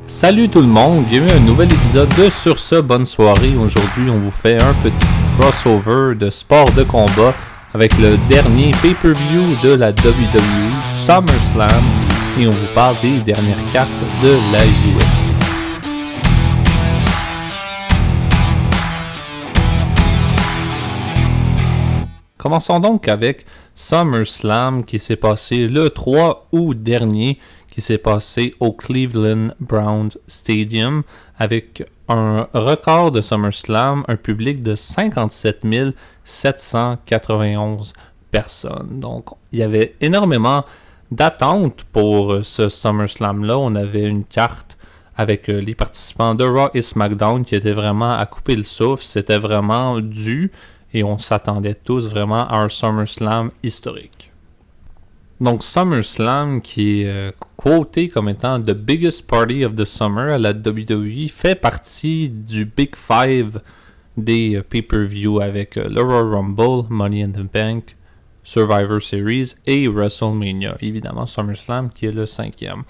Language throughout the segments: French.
Salut tout le monde, bienvenue à un nouvel épisode de Sur ce, bonne soirée. Aujourd'hui, on vous fait un petit crossover de sport de combat avec le dernier pay-per-view de la WWE, SummerSlam, et on vous parle des dernières cartes de la UFC. Commençons donc avec SummerSlam qui s'est passé le 3 août dernier, qui s'est passé au Cleveland Browns Stadium avec un record de SummerSlam, un public de 57 791 personnes. Donc, il y avait énormément d'attentes pour ce SummerSlam-là. On avait une carte avec les participants de Raw et SmackDown qui étaient vraiment à couper le souffle. C'était vraiment dû et on s'attendait tous vraiment à un SummerSlam historique. Donc SummerSlam, qui est quoté comme étant the biggest party of the summer à la WWE, fait partie du Big Five des pay-per-view avec le Royal Rumble, Money in the Bank, Survivor Series et WrestleMania. Évidemment, SummerSlam qui est le 5e.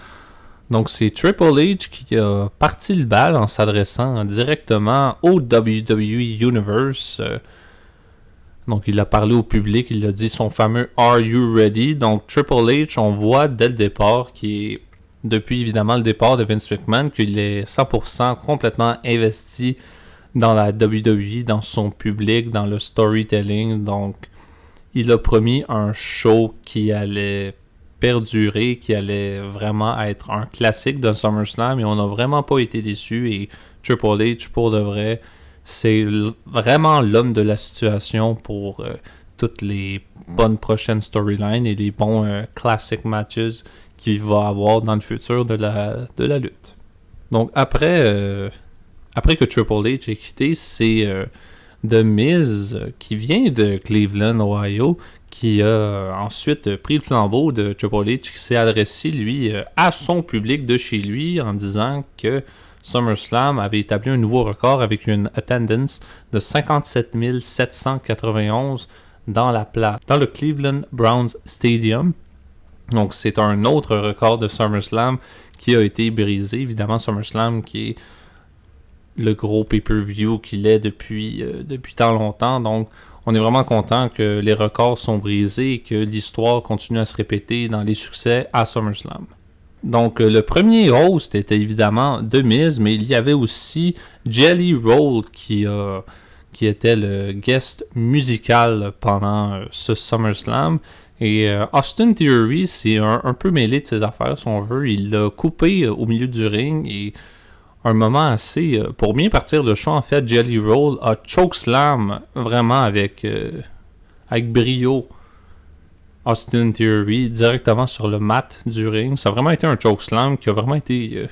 Donc c'est Triple H qui a parti le bal en s'adressant directement au WWE Universe. Donc, il a parlé au public, il a dit son fameux « Are you ready ?» Donc, Triple H, on voit dès le départ, qui est, depuis évidemment le départ de Vince McMahon, qu'il est 100% complètement investi dans la WWE, dans son public, dans le storytelling. Donc, il a promis un show qui allait perdurer, qui allait vraiment être un classique de SummerSlam, et on n'a vraiment pas été déçus. Et Triple H, pour de vrai, c'est vraiment l'homme de la situation pour toutes les bonnes prochaines storylines et les bons classic matches qu'il va avoir dans le futur de la lutte. Donc après que Triple H ait quitté, c'est The Miz qui vient de Cleveland, Ohio, qui a ensuite pris le flambeau de Triple H, qui s'est adressé lui à son public de chez lui en disant que SummerSlam avait établi un nouveau record avec une attendance de 57 791 dans le Cleveland Browns Stadium. Donc c'est un autre record de SummerSlam qui a été brisé. Évidemment, SummerSlam qui est le gros pay-per-view qu'il est depuis tant longtemps. Donc on est vraiment content que les records sont brisés et que l'histoire continue à se répéter dans les succès à SummerSlam. Donc, le premier host était évidemment The Miz, mais il y avait aussi Jelly Roll qui était le guest musical pendant ce SummerSlam. Et Austin Theory s'est un peu mêlé de ses affaires, si on veut. Il l'a coupé au milieu du ring et un moment assez... pour bien partir le show, en fait, Jelly Roll a chokeslam vraiment avec brio Austin Theory directement sur le mat du ring. Ça a vraiment été un chokeslam qui a vraiment été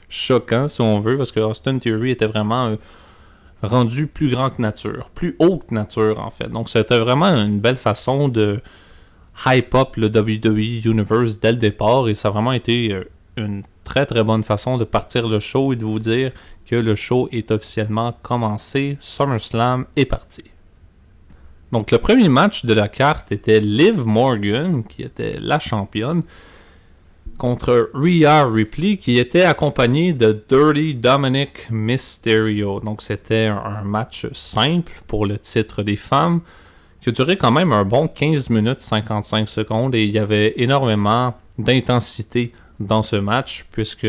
choquant, si on veut, parce que Austin Theory était vraiment rendu plus grand que nature, plus haut que nature, en fait. Donc, c'était vraiment une belle façon de hype up le WWE Universe dès le départ, et ça a vraiment été une très très bonne façon de partir le show et de vous dire que le show est officiellement commencé. SummerSlam est parti. Donc, le premier match de la carte était Liv Morgan, qui était la championne, contre Rhea Ripley, qui était accompagnée de Dirty Dominic Mysterio. Donc, c'était un match simple pour le titre des femmes, qui a duré quand même un bon 15 minutes 55 secondes, et il y avait énormément d'intensité dans ce match, puisque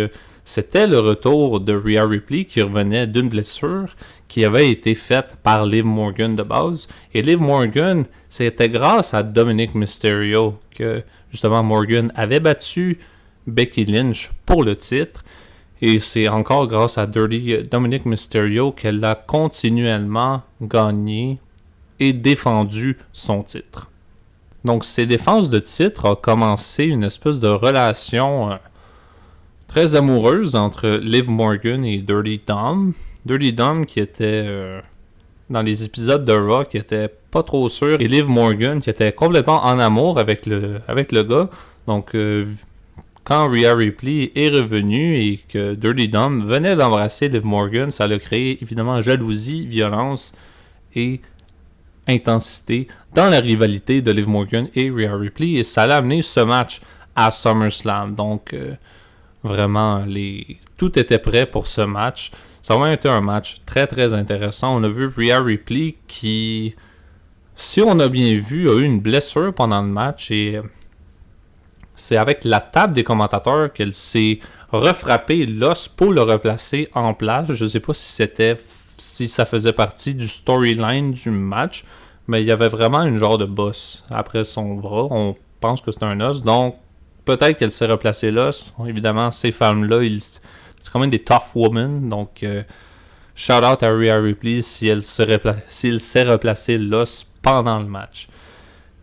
c'était le retour de Rhea Ripley qui revenait d'une blessure qui avait été faite par Liv Morgan de base. Et Liv Morgan, c'était grâce à Dominic Mysterio que justement Morgan avait battu Becky Lynch pour le titre. Et c'est encore grâce à Dominic Mysterio qu'elle a continuellement gagné et défendu son titre. Donc ces défenses de titre ont commencé une espèce de relation très amoureuse entre Liv Morgan et Dirty Dom. Dirty Dom qui était dans les épisodes de Raw qui était pas trop sûr, et Liv Morgan qui était complètement en amour avec le gars. Donc quand Rhea Ripley est revenue et que Dirty Dom venait d'embrasser Liv Morgan, ça a créé évidemment jalousie, violence et intensité dans la rivalité de Liv Morgan et Rhea Ripley, et ça a amené ce match à SummerSlam. Donc Vraiment, tout était prêt pour ce match. Ça a vraiment été un match très très intéressant. On a vu Rhea Ripley qui, si on a bien vu, a eu une blessure pendant le match et c'est avec la table des commentateurs qu'elle s'est refrappé l'os pour le replacer en place. Je ne sais pas si ça faisait partie du storyline du match, mais il y avait vraiment une genre de bosse après son bras. On pense que c'est un os, donc peut-être qu'elle s'est replacée l'os. Évidemment, ces femmes-là, c'est quand même des tough women, donc shout out à Rhea Ripley s'il s'est replacé l'os pendant le match.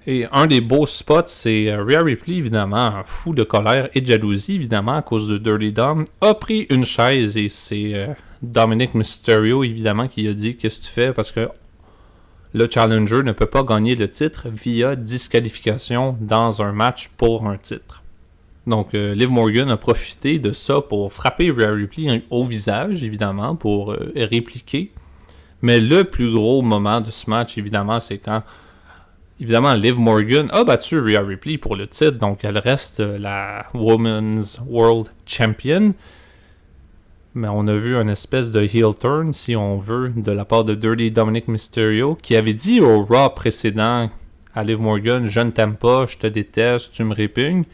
Et un des beaux spots, c'est Rhea Ripley, évidemment, fou de colère et de jalousie, évidemment, à cause de Dirty Dom, a pris une chaise et c'est Dominic Mysterio, évidemment, qui a dit « Qu'est-ce que tu fais? » Parce que le challenger ne peut pas gagner le titre via disqualification dans un match pour un titre. Donc, Liv Morgan a profité de ça pour frapper Rhea Ripley au visage, évidemment, pour répliquer. Mais le plus gros moment de ce match, évidemment, c'est quand évidemment, Liv Morgan a battu Rhea Ripley pour le titre, donc elle reste la Women's World Champion. Mais on a vu une espèce de heel turn, si on veut, de la part de Dirty Dominic Mysterio, qui avait dit au Raw précédent à Liv Morgan « Je ne t'aime pas, je te déteste, tu me répugnes ».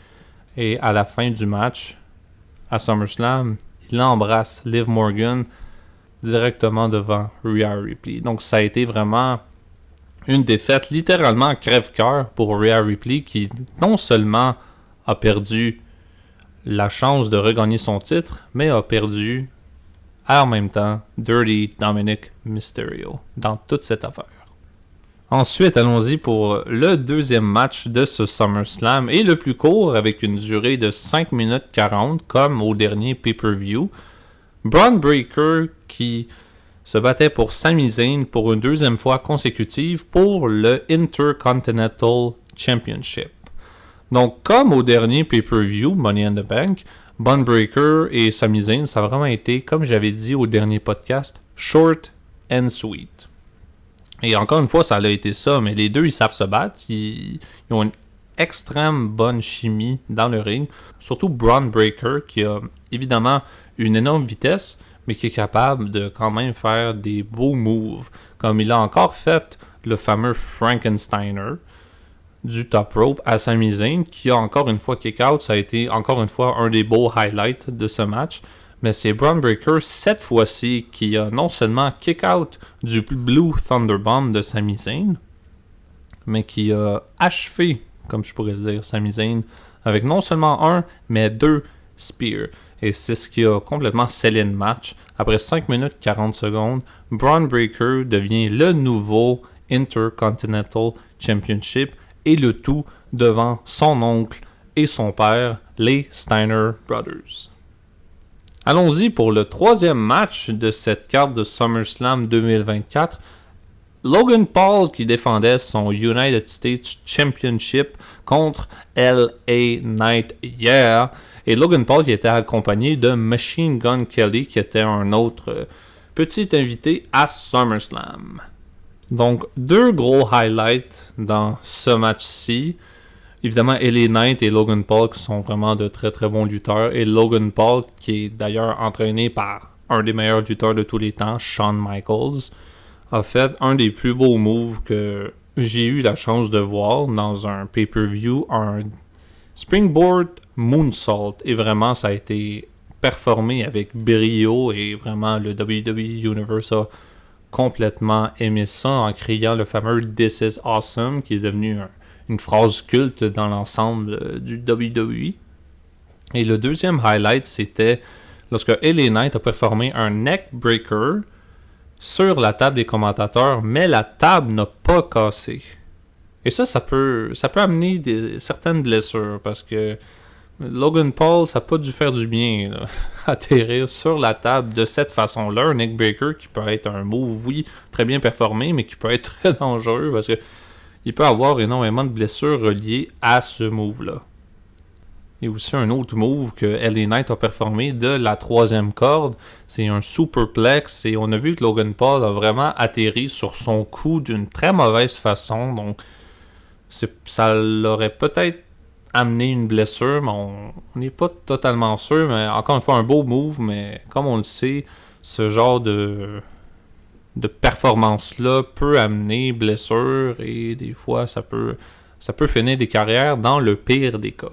Et à la fin du match, à SummerSlam, il embrasse Liv Morgan directement devant Rhea Ripley. Donc ça a été vraiment une défaite littéralement crève-cœur pour Rhea Ripley qui non seulement a perdu la chance de regagner son titre, mais a perdu en même temps Dirty Dominic Mysterio dans toute cette affaire. Ensuite, allons-y pour le deuxième match de ce SummerSlam et le plus court avec une durée de 5 minutes 40 comme au dernier pay-per-view. Bron Breakker qui se battait pour Sami Zayn pour une deuxième fois consécutive pour le Intercontinental Championship. Donc, comme au dernier pay-per-view, Money in the Bank, Bron Breakker et Sami Zayn, ça a vraiment été, comme j'avais dit au dernier podcast, short and sweet. Et encore une fois, ça a été ça, mais les deux, ils savent se battre. Ils ont une extrême bonne chimie dans le ring. Surtout Bron Breakker, qui a évidemment une énorme vitesse, mais qui est capable de quand même faire des beaux moves. Comme il a encore fait le fameux Frankensteiner du top rope à Sami Zayn, qui a encore une fois kick-out. Ça a été encore une fois un des beaux highlights de ce match. Mais c'est Bron Breakker, cette fois-ci, qui a non seulement kick-out du Blue Thunderbomb de Sami Zayn, mais qui a achevé, comme je pourrais dire, Sami Zayn, avec non seulement un, mais 2 spears. Et c'est ce qui a complètement scellé le match. Après 5 minutes 40 secondes, Bron Breakker devient le nouveau Intercontinental Championship et le tout devant son oncle et son père, les Steiner Brothers. Allons-y pour le troisième match de cette carte de SummerSlam 2024. Logan Paul qui défendait son United States Championship contre LA Knight hier. Et Logan Paul qui était accompagné de Machine Gun Kelly qui était un autre petit invité à SummerSlam. Donc, deux gros highlights dans ce match-ci. Évidemment, LA Knight et Logan Paul qui sont vraiment de très très bons lutteurs. Et Logan Paul qui est d'ailleurs entraîné par un des meilleurs lutteurs de tous les temps, Shawn Michaels, a fait un des plus beaux moves que j'ai eu la chance de voir dans un pay-per-view, un Springboard Moonsault. Et vraiment, ça a été performé avec brio et vraiment le WWE Universe a complètement aimé ça en criant le fameux This is awesome qui est devenu une phrase culte dans l'ensemble du WWE. Et le deuxième highlight, c'était lorsque LA Knight a performé un neck breaker sur la table des commentateurs, mais la table n'a pas cassé. Et ça peut amener certaines blessures, parce que Logan Paul, ça n'a pas dû faire du bien, là, atterrir sur la table de cette façon-là. Un neckbreaker qui peut être un move, oui, très bien performé, mais qui peut être très dangereux, parce que il peut avoir énormément de blessures reliées à ce move-là. Et aussi un autre move que LA Knight a performé de la troisième corde, c'est un superplex et on a vu que Logan Paul a vraiment atterri sur son cou d'une très mauvaise façon, donc ça l'aurait peut-être amener une blessure, mais on n'est pas totalement sûr. Mais encore une fois, un beau move, mais comme on le sait, ce genre de performance-là peut amener blessure et des fois, ça peut finir des carrières dans le pire des cas.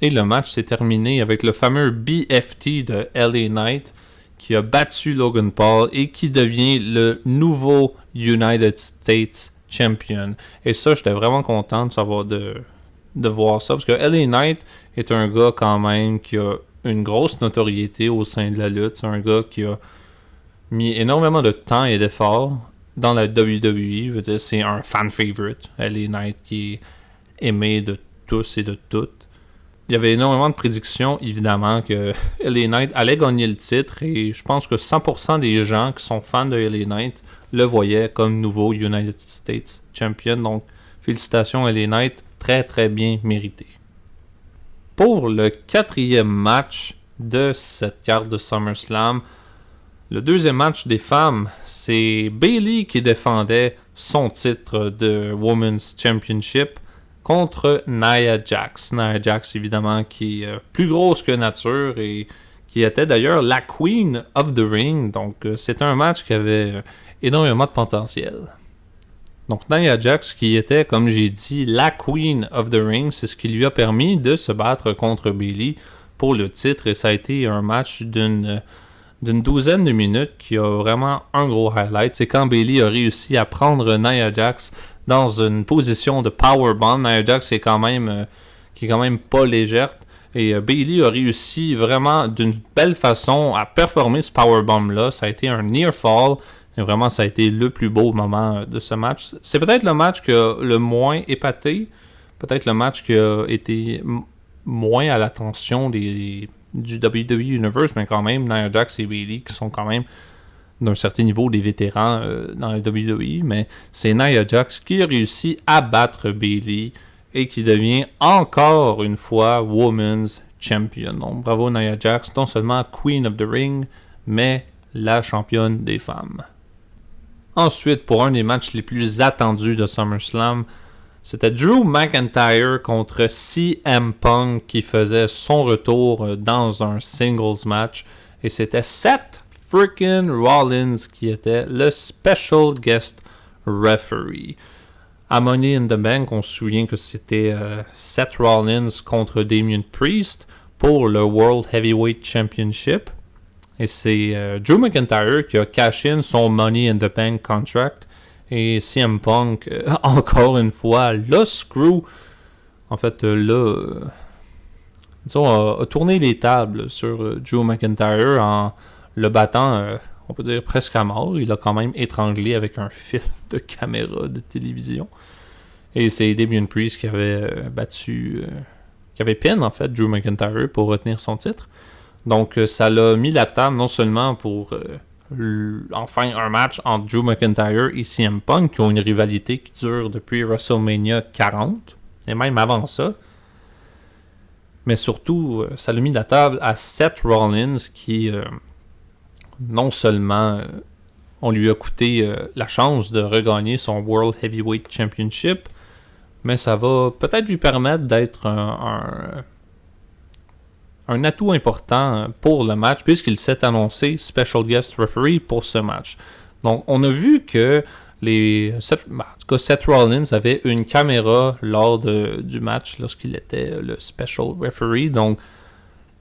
Et le match s'est terminé avec le fameux BFT de LA Knight qui a battu Logan Paul et qui devient le nouveau United States Champion. Et ça, j'étais vraiment content de savoir de voir ça parce que LA Knight est un gars quand même qui a une grosse notoriété au sein de la lutte. C'est un gars qui a mis énormément de temps et d'efforts dans la WWE. Je veux dire, c'est un fan favorite. LA Knight qui est aimé de tous et de toutes. Il y avait énormément de prédictions, évidemment, que LA Knight allait gagner le titre et je pense que 100% des gens qui sont fans de LA Knight le voyaient comme nouveau United States Champion. Donc, félicitations LA Knight, très très bien mérité. Pour le 4e match de cette carte de SummerSlam, le 2e match des femmes, c'est Bayley qui défendait son titre de Women's Championship contre Nia Jax. Nia Jax, évidemment, qui est plus grosse que nature et qui était d'ailleurs la Queen of the Ring. Donc, c'était un match qui avait énormément de potentiel. Donc, Nia Jax, qui était, comme j'ai dit, la Queen of the Ring, c'est ce qui lui a permis de se battre contre Bayley pour le titre. Et ça a été un match d'une douzaine de minutes qui a vraiment un gros highlight. C'est quand Bayley a réussi à prendre Nia Jax dans une position de powerbomb. Nia Jax qui est quand même pas légère. Et Bayley a réussi vraiment d'une belle façon à performer ce powerbomb-là. Ça a été un near fall. Et vraiment, ça a été le plus beau moment de ce match. C'est peut-être le match qui a le moins épaté. Peut-être le match qui a été moins à l'attention du WWE Universe. Mais quand même, Nia Jax et Bayley qui sont quand même d'un certain niveau des vétérans dans la WWE, mais c'est Nia Jax qui a réussi à battre Bayley et qui devient encore une fois Women's Champion. Donc bravo Nia Jax, non seulement Queen of the Ring, mais la championne des femmes. Ensuite, pour un des matchs les plus attendus de SummerSlam, c'était Drew McIntyre contre CM Punk qui faisait son retour dans un singles match et c'était Seth freaking Rollins qui était le special guest referee. À Money in the Bank, on se souvient que c'était Seth Rollins contre Damien Priest pour le World Heavyweight Championship. Et c'est Drew McIntyre qui a cash in son Money in the Bank contract. Et CM Punk, encore une fois, le screw. En fait, a tourné les tables sur Drew McIntyre en le battant, on peut dire presque à mort. Il l'a quand même étranglé avec un fil de caméra de télévision. Et c'est Damien Priest qui avait qui avait pin en fait Drew McIntyre pour retenir son titre. Donc ça l'a mis la table non seulement pour enfin un match entre Drew McIntyre et CM Punk qui ont une rivalité qui dure depuis WrestleMania 40 et même avant ça. Mais surtout, ça l'a mis la table à Seth Rollins qui non seulement on lui a coûté la chance de regagner son World Heavyweight Championship, mais ça va peut-être lui permettre d'être un atout important pour le match, puisqu'il s'est annoncé Special Guest Referee pour ce match. Donc, on a vu que Seth Rollins avait une caméra lors du match, lorsqu'il était le Special Referee. Donc,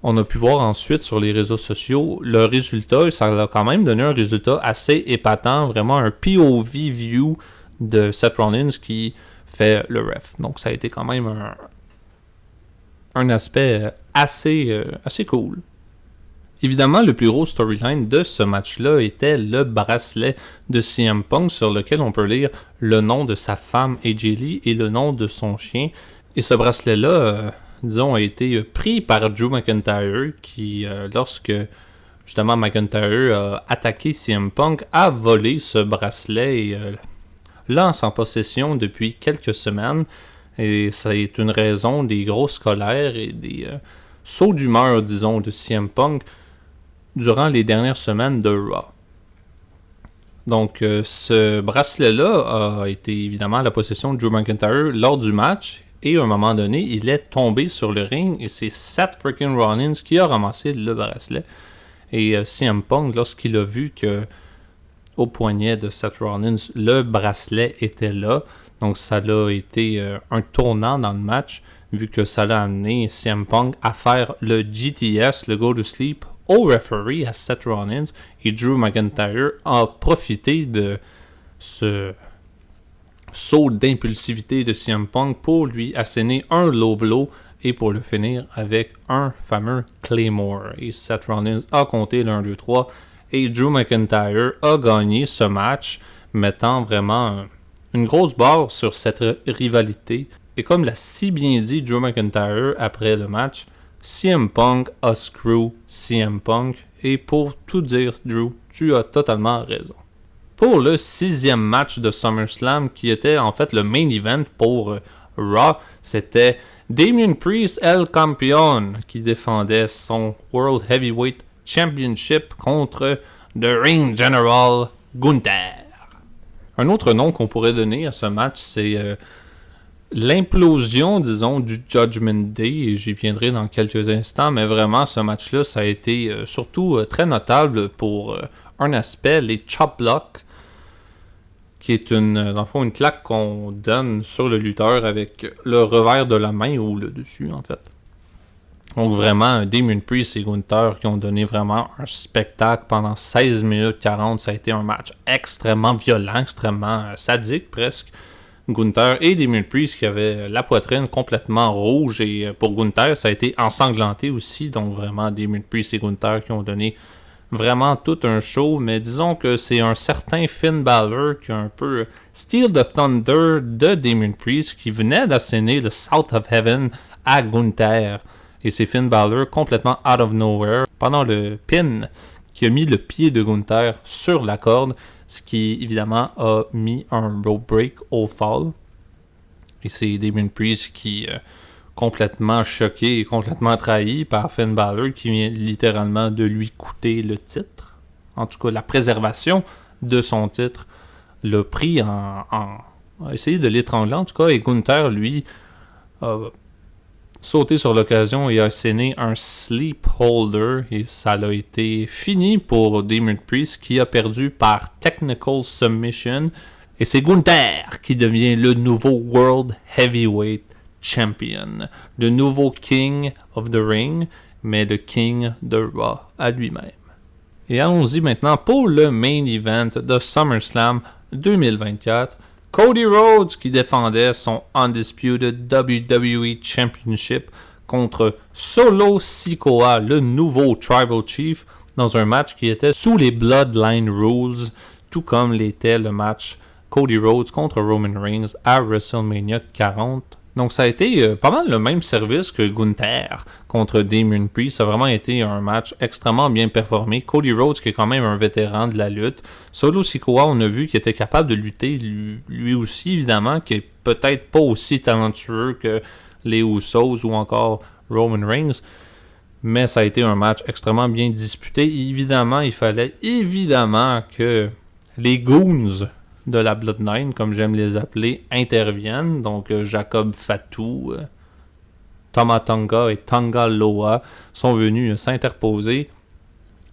on a pu voir ensuite sur les réseaux sociaux le résultat, et ça a quand même donné un résultat assez épatant, vraiment un POV view de Seth Rollins qui fait le ref. Donc, ça a été quand même un aspect assez cool. Évidemment, le plus gros storyline de ce match-là était le bracelet de CM Punk sur lequel on peut lire le nom de sa femme AJ Lee et le nom de son chien. Et ce bracelet-là, a été pris par Drew McIntyre qui, lorsque justement McIntyre a attaqué CM Punk, a volé ce bracelet et l'a en possession depuis quelques semaines. Et ça est une raison des grosses colères et des sauts d'humeur, disons, de CM Punk durant les dernières semaines de Raw. Donc, ce bracelet-là a été évidemment à la possession de Drew McIntyre lors du match. Et à un moment donné, il est tombé sur le ring et c'est Seth freaking Rollins qui a ramassé le bracelet. Et CM Punk, lorsqu'il a vu que au poignet de Seth Rollins, le bracelet était là, donc ça a été un tournant dans le match, vu que ça l'a amené CM Punk à faire le GTS, le Go to Sleep, au referee, à Seth Rollins, et Drew McIntyre a profité de ce saut d'impulsivité de CM Punk pour lui asséner un low blow et pour le finir avec un fameux Claymore. Et Seth Rollins a compté le 1, 2, 3 et Drew McIntyre a gagné ce match, mettant vraiment une grosse barre sur cette rivalité. Et comme l'a si bien dit Drew McIntyre après le match, CM Punk a screw CM Punk. Et pour tout dire, Drew, tu as totalement raison. Pour le 6e match de SummerSlam, qui était en fait le main event pour Raw, c'était Damian Priest El Campeón qui défendait son World Heavyweight Championship contre The Ring General Gunther. Un autre nom qu'on pourrait donner à ce match, c'est l'implosion, disons, du Judgment Day, et j'y viendrai dans quelques instants, mais vraiment, ce match-là, ça a été surtout très notable pour un aspect, les chop blocks, qui est dans le fond, une claque qu'on donne sur le lutteur avec le revers de la main ou le dessus, en fait. Donc vraiment, Damien Priest et Gunther qui ont donné vraiment un spectacle pendant 16 minutes 40. Ça a été un match extrêmement violent, extrêmement sadique presque. Gunther et Damien Priest qui avaient la poitrine complètement rouge, et pour Gunther, ça a été ensanglanté aussi. Donc vraiment, Damien Priest et Gunther qui ont donné vraiment tout un show, mais disons que c'est un certain Finn Balor qui a un peu Steal the Thunder de Damien Priest qui venait d'asséner le South of Heaven à Gunther. Et c'est Finn Balor complètement out of nowhere pendant le pin qui a mis le pied de Gunther sur la corde, ce qui évidemment a mis un rope break au fall. Et c'est Damien Priest qui complètement choqué et complètement trahi par Finn Balor qui vient littéralement de lui coûter le titre. En tout cas, la préservation de son titre l'a pris a essayé de l'étrangler en tout cas, et Gunther, lui, a sauté sur l'occasion et a asséné un sleep holder, et ça a été fini pour Damien Priest qui a perdu par technical submission, et c'est Gunther qui devient le nouveau World Heavyweight Champion, le nouveau King of the Ring, mais le King de Raw à lui-même. Et allons-y maintenant pour le main event de SummerSlam 2024. Cody Rhodes qui défendait son Undisputed WWE Championship contre Solo Sikoa, le nouveau Tribal Chief, dans un match qui était sous les Bloodline Rules, tout comme l'était le match Cody Rhodes contre Roman Reigns à WrestleMania 40. Donc ça a été pas mal le même service que Gunther contre Damien Priest. Ça a vraiment été un match extrêmement bien performé. Cody Rhodes qui est quand même un vétéran de la lutte. Solo Sikoa, on a vu qu'il était capable de lutter lui aussi évidemment, qui est peut-être pas aussi talentueux que les Usos ou encore Roman Reigns. Mais ça a été un match extrêmement bien disputé. Évidemment, il fallait que les Goons de la Bloodline, comme j'aime les appeler, interviennent. Donc Jacob Fatu, Tama Tonga et Tonga Loa sont venus s'interposer.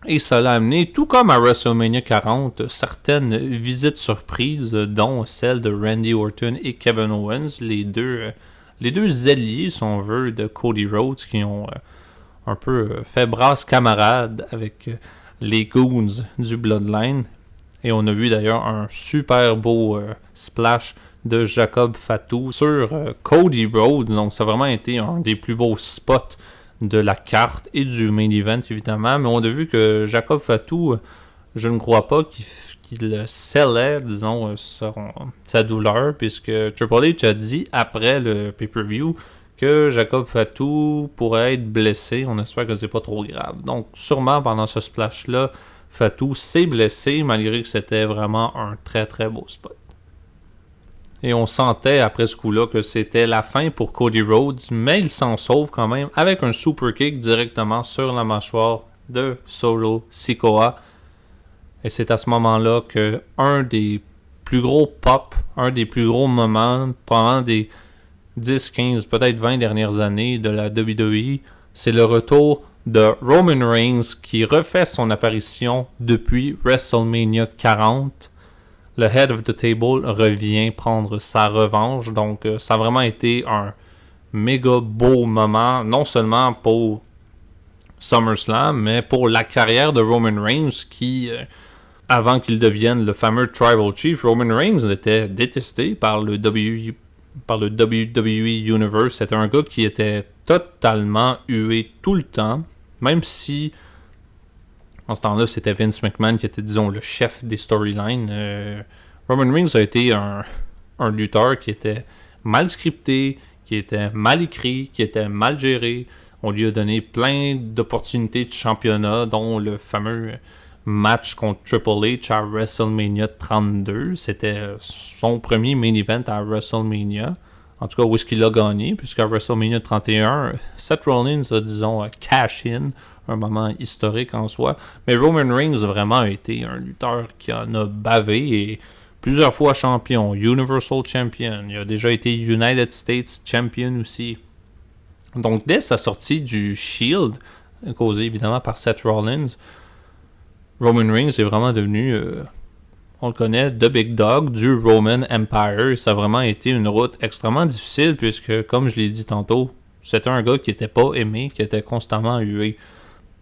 Et ça l'a amené, tout comme à WrestleMania 40, certaines visites surprises, dont celle de Randy Orton et Kevin Owens, les deux alliés, si on veut, de Cody Rhodes, qui ont un peu fait brasse camarade avec les Goons du Bloodline. Et on a vu d'ailleurs un super beau splash de Jacob Fatu sur Cody Rhodes. Donc ça a vraiment été un des plus beaux spots de la carte et du main event évidemment. Mais on a vu que Jacob Fatu, je ne crois pas qu'il scellait, disons, sa douleur. Puisque Triple H a dit après le pay-per-view que Jacob Fatu pourrait être blessé. On espère que c'est pas trop grave. Donc sûrement pendant ce splash-là, Fatu s'est blessé, malgré que c'était vraiment un très très beau spot. Et on sentait après ce coup-là que c'était la fin pour Cody Rhodes, mais il s'en sauve quand même avec un super kick directement sur la mâchoire de Solo Sikoa. Et c'est à ce moment-là que un des plus gros pop, un des plus gros moments pendant des 10, 15, peut-être 20 dernières années de la WWE, c'est le retour de Roman Reigns qui refait son apparition depuis WrestleMania 40. Le Head of the Table revient prendre sa revanche. Donc, ça a vraiment été un méga beau moment, non seulement pour SummerSlam, mais pour la carrière de Roman Reigns qui, avant qu'il devienne le fameux Tribal Chief, Roman Reigns était détesté par le WWE Universe. C'était un gars qui était totalement hué tout le temps, même si en ce temps-là c'était Vince McMahon qui était, disons, le chef des storylines. Roman Reigns a été un lutteur qui était mal scripté, qui était mal écrit, qui était mal géré. On lui a donné plein d'opportunités de championnat, dont le fameux match contre Triple H à WrestleMania 32. C'était son premier main event à WrestleMania. En tout cas, où est-ce qu'il a gagné, puisqu'à WrestleMania 31, Seth Rollins a, disons, cash-in, un moment historique en soi. Mais Roman Reigns a vraiment été un lutteur qui en a bavé et plusieurs fois champion, Universal Champion. Il a déjà été United States Champion aussi. Donc, dès sa sortie du Shield, causé évidemment par Seth Rollins, Roman Reigns est vraiment devenu, on le connaît, The Big Dog du Roman Empire. Ça a vraiment été une route extrêmement difficile puisque, comme je l'ai dit tantôt, c'était un gars qui n'était pas aimé, qui était constamment hué.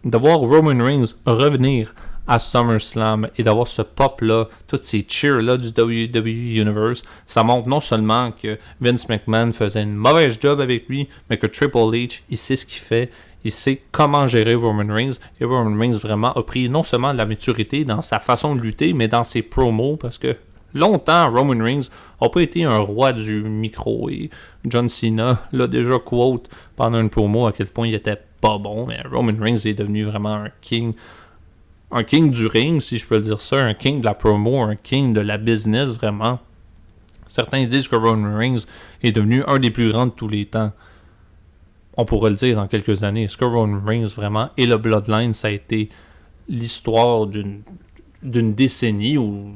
De voir Roman Reigns revenir à SummerSlam et d'avoir ce pop-là, toutes ces cheers-là du WWE Universe, ça montre non seulement que Vince McMahon faisait une mauvaise job avec lui, mais que Triple H, il sait ce qu'il fait, il sait comment gérer Roman Reigns, et Roman Reigns vraiment a pris non seulement de la maturité dans sa façon de lutter, mais dans ses promos, parce que longtemps, Roman Reigns n'a pas été un roi du micro, et John Cena l'a déjà quote pendant une promo à quel point il était pas bon, mais Roman Reigns est devenu vraiment un king du ring, si je peux le dire ça, un king de la promo, un king de la business, vraiment. Certains disent que Roman Reigns est devenu un des plus grands de tous les temps. On pourrait le dire dans quelques années. Est-ce que Roman Reigns vraiment et le Bloodline, ça a été l'histoire d'une décennie, ou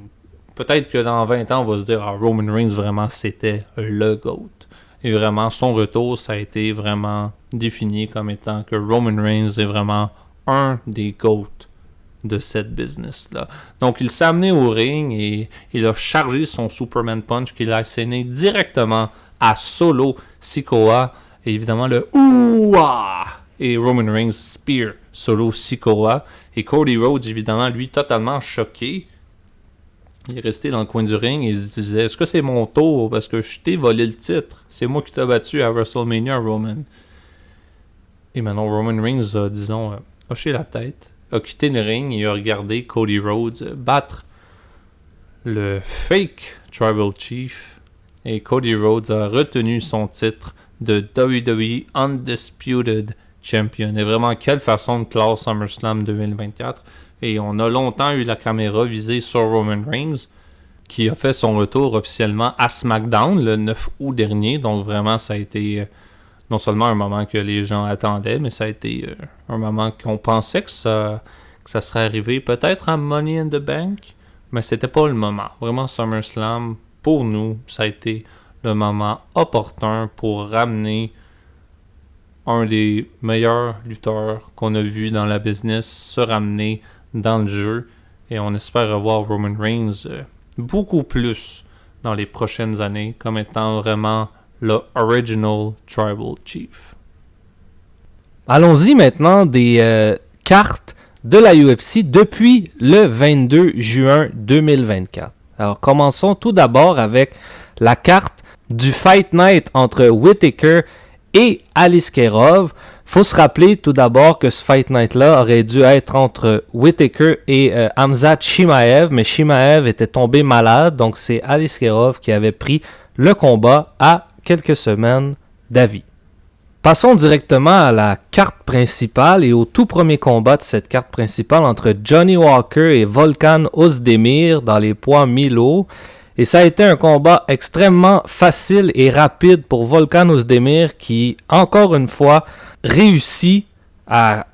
peut-être que dans 20 ans, on va se dire Roman Reigns, vraiment, c'était le GOAT. Et vraiment, son retour, ça a été vraiment défini comme étant que Roman Reigns est vraiment un des GOAT de cette business-là. Donc, il s'est amené au ring et il a chargé son Superman Punch qu'il a asséné directement à Solo Sikoa. Et évidemment, le Ouah! Et Roman Reigns spear Solo Sikoa. Et Cody Rhodes, évidemment, lui, totalement choqué. Il est resté dans le coin du ring et il se disait, est-ce que c'est mon tour? Parce que je t'ai volé le titre. C'est moi qui t'ai battu à WrestleMania, Roman. Et maintenant, Roman Reigns a, disons, hoché la tête, a quitté le ring et a regardé Cody Rhodes battre le fake Tribal Chief. Et Cody Rhodes a retenu son titre de WWE Undisputed Champion. Et vraiment, quelle façon de clore SummerSlam 2024. Et on a longtemps eu la caméra visée sur Roman Reigns, qui a fait son retour officiellement à SmackDown le 9 août dernier. Donc vraiment, ça a été non seulement un moment que les gens attendaient, mais ça a été un moment qu'on pensait que ça serait arrivé peut-être à Money in the Bank, mais c'était pas le moment. Vraiment, SummerSlam, pour nous, ça a été le moment opportun pour ramener un des meilleurs lutteurs qu'on a vu dans la business se ramener dans le jeu, et on espère revoir Roman Reigns beaucoup plus dans les prochaines années comme étant vraiment le original Tribal Chief. Allons-y maintenant des cartes de la UFC depuis le 22 juin 2024. Alors commençons tout d'abord avec la carte du Fight Night entre Whittaker et Aliskerov. Faut se rappeler tout d'abord que ce Fight Night-là aurait dû être entre Whittaker et Khamzat Chimaev, mais Chimaev était tombé malade, donc c'est Aliskerov qui avait pris le combat à quelques semaines d'avis. Passons directement à la carte principale et au tout premier combat de cette carte principale entre Johnny Walker et Volkan Ozdemir dans les poids mi-lourds. Et ça a été un combat extrêmement facile et rapide pour Volkan Ozdemir qui, encore une fois, réussit à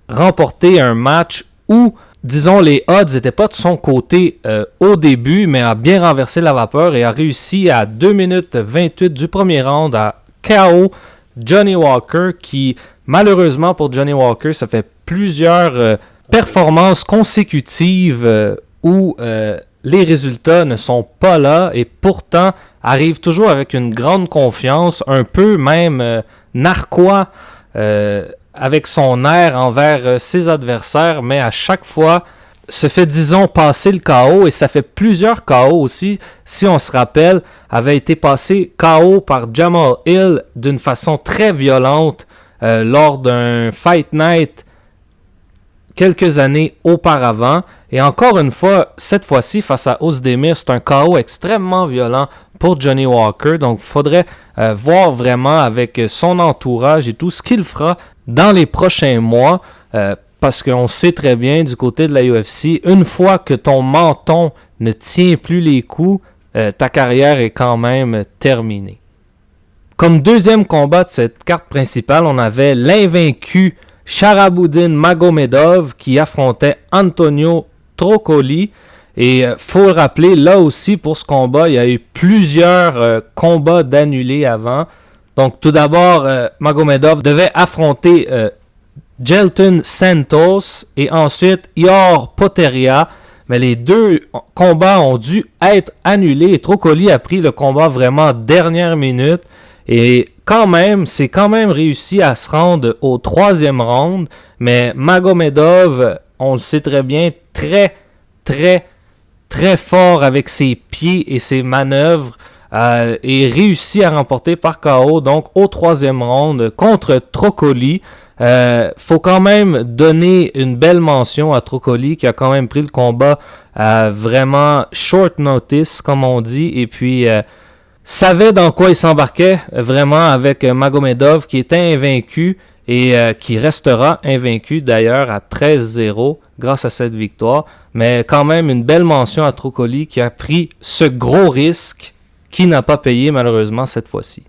remporter un match où, disons, les odds n'étaient pas de son côté au début, mais a bien renversé la vapeur et a réussi à 2 minutes 28 du premier round à KO Johnny Walker, qui malheureusement pour Johnny Walker, ça fait plusieurs performances consécutives où les résultats ne sont pas là et pourtant arrive toujours avec une grande confiance, un peu même narquois avec son air envers ses adversaires, mais à chaque fois se fait, disons, passer le KO, et ça fait plusieurs KO aussi, si on se rappelle, avait été passé KO par Jamal Hill d'une façon très violente lors d'un Fight Night quelques années auparavant. Et encore une fois, cette fois-ci, face à Ozdemir, c'est un KO extrêmement violent pour Johnny Walker. Donc, il faudrait voir vraiment avec son entourage et tout ce qu'il fera dans les prochains mois. Parce qu'on sait très bien du côté de la UFC, une fois que ton menton ne tient plus les coups, ta carrière est quand même terminée. Comme deuxième combat de cette carte principale, on avait l'invaincu Sharabuddin Magomedov qui affrontait Antonio Trocoli. Et faut le rappeler, là aussi pour ce combat, il y a eu plusieurs combats d'annulés avant. Donc tout d'abord, Magomedov devait affronter Gelton Santos et ensuite Ior Potieria, mais les deux combats ont dû être annulés et Trocoli a pris le combat vraiment dernière minute et c'est quand même réussi à se rendre au troisième round, mais Magomedov, on le sait très bien, très fort avec ses pieds et ses manœuvres, et réussi à remporter par KO donc au troisième round contre Trocoli. Faut quand même donner une belle mention à Trocoli qui a quand même pris le combat vraiment short notice comme on dit, et puis savait dans quoi il s'embarquait vraiment avec Magomedov qui était invaincu et qui restera invaincu d'ailleurs à 13-0 grâce à cette victoire, mais quand même une belle mention à Trocoli qui a pris ce gros risque qui n'a pas payé malheureusement cette fois-ci.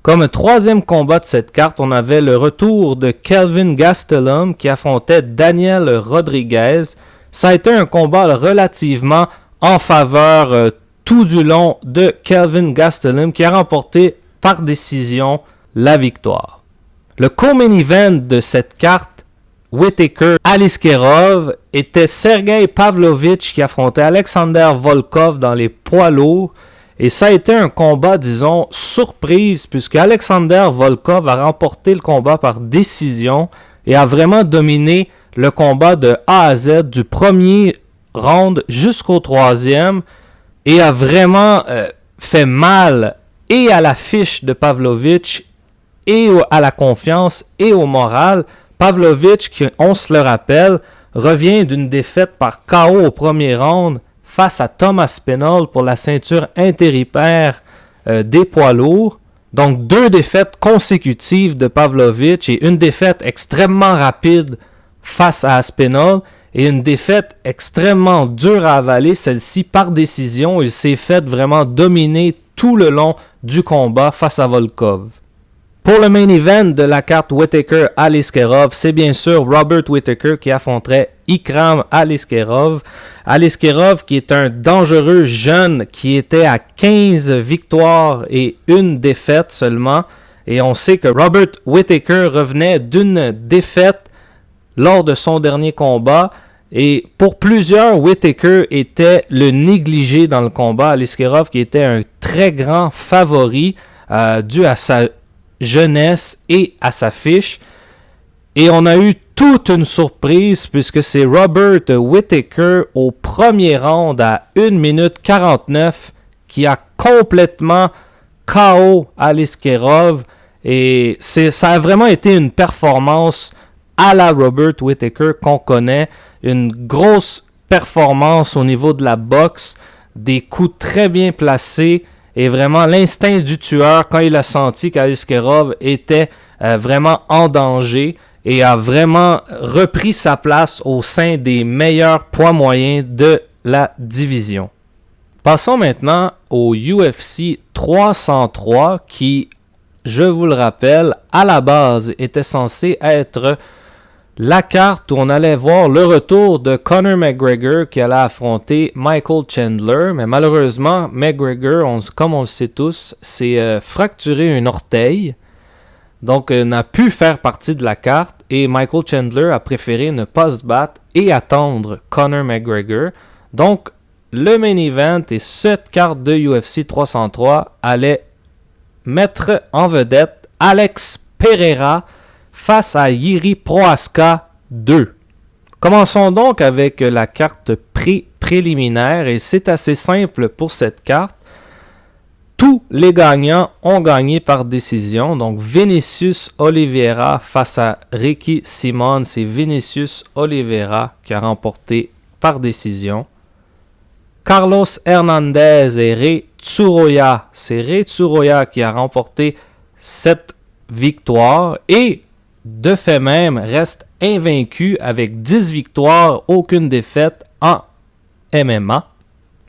Comme troisième combat de cette carte, on avait le retour de Kelvin Gastelum qui affrontait Daniel Rodriguez. Ça a été un combat relativement en faveur tout du long de Kelvin Gastelum qui a remporté par décision la victoire. Le co-main event de cette carte, Whittaker-Aliskerov, était Sergei Pavlovich qui affrontait Alexander Volkov dans les poids lourds. Et ça a été un combat, disons, surprise, puisque Alexander Volkov a remporté le combat par décision et a vraiment dominé le combat de A à Z, du premier round jusqu'au troisième, et a vraiment fait mal et à la fiche de Pavlovich, et à la confiance, et au moral. Pavlovich, qui, on se le rappelle, revient d'une défaite par KO au premier round, face à Thomas Spinall pour la ceinture intérimaire des poids lourds. Donc 2 défaites consécutives de Pavlovich et une défaite extrêmement rapide face à Aspinall et une défaite extrêmement dure à avaler, celle-ci par décision. Il s'est fait vraiment dominer tout le long du combat face à Volkov. Pour le main event de la carte Whittaker-Aliskerov, c'est bien sûr Robert Whittaker qui affronterait Ikram Aliskerov. Aliskerov qui est un dangereux jeune qui était à 15 victoires et 1 défaite seulement. Et on sait que Robert Whittaker revenait d'une défaite lors de son dernier combat. Et pour plusieurs, Whittaker était le négligé dans le combat. Aliskerov qui était un très grand favori dû à sa jeunesse et à sa fiche. Et on a eu toute une surprise puisque c'est Robert Whittaker au premier round à 1 minute 49 qui a complètement KO Aliskerov. Et ça a vraiment été une performance à la Robert Whittaker qu'on connaît. Une grosse performance au niveau de la boxe, des coups très bien placés. Et vraiment, l'instinct du tueur, quand il a senti qu'Aliskerov était vraiment en danger et a vraiment repris sa place au sein des meilleurs poids moyens de la division. Passons maintenant au UFC 303 qui, je vous le rappelle, à la base était censé être la carte où on allait voir le retour de Conor McGregor qui allait affronter Michael Chandler. Mais malheureusement, McGregor, comme on le sait tous, s'est fracturé un orteil. Donc, n'a pu faire partie de la carte. Et Michael Chandler a préféré ne pas se battre et attendre Conor McGregor. Donc, le main event et cette carte de UFC 303 allait mettre en vedette Alex Pereira face à Jiri Prochazka 2. Commençons donc avec la carte préliminaire et c'est assez simple pour cette carte. Tous les gagnants ont gagné par décision. Donc Vinicius Oliveira face à Ricky Simon. C'est Vinicius Oliveira qui a remporté par décision. Carlos Hernandez et Rei Tsuroya. C'est Rei Tsuroya qui a remporté cette victoire. Et de fait même, reste invaincu avec 10 victoires, aucune défaite en MMA.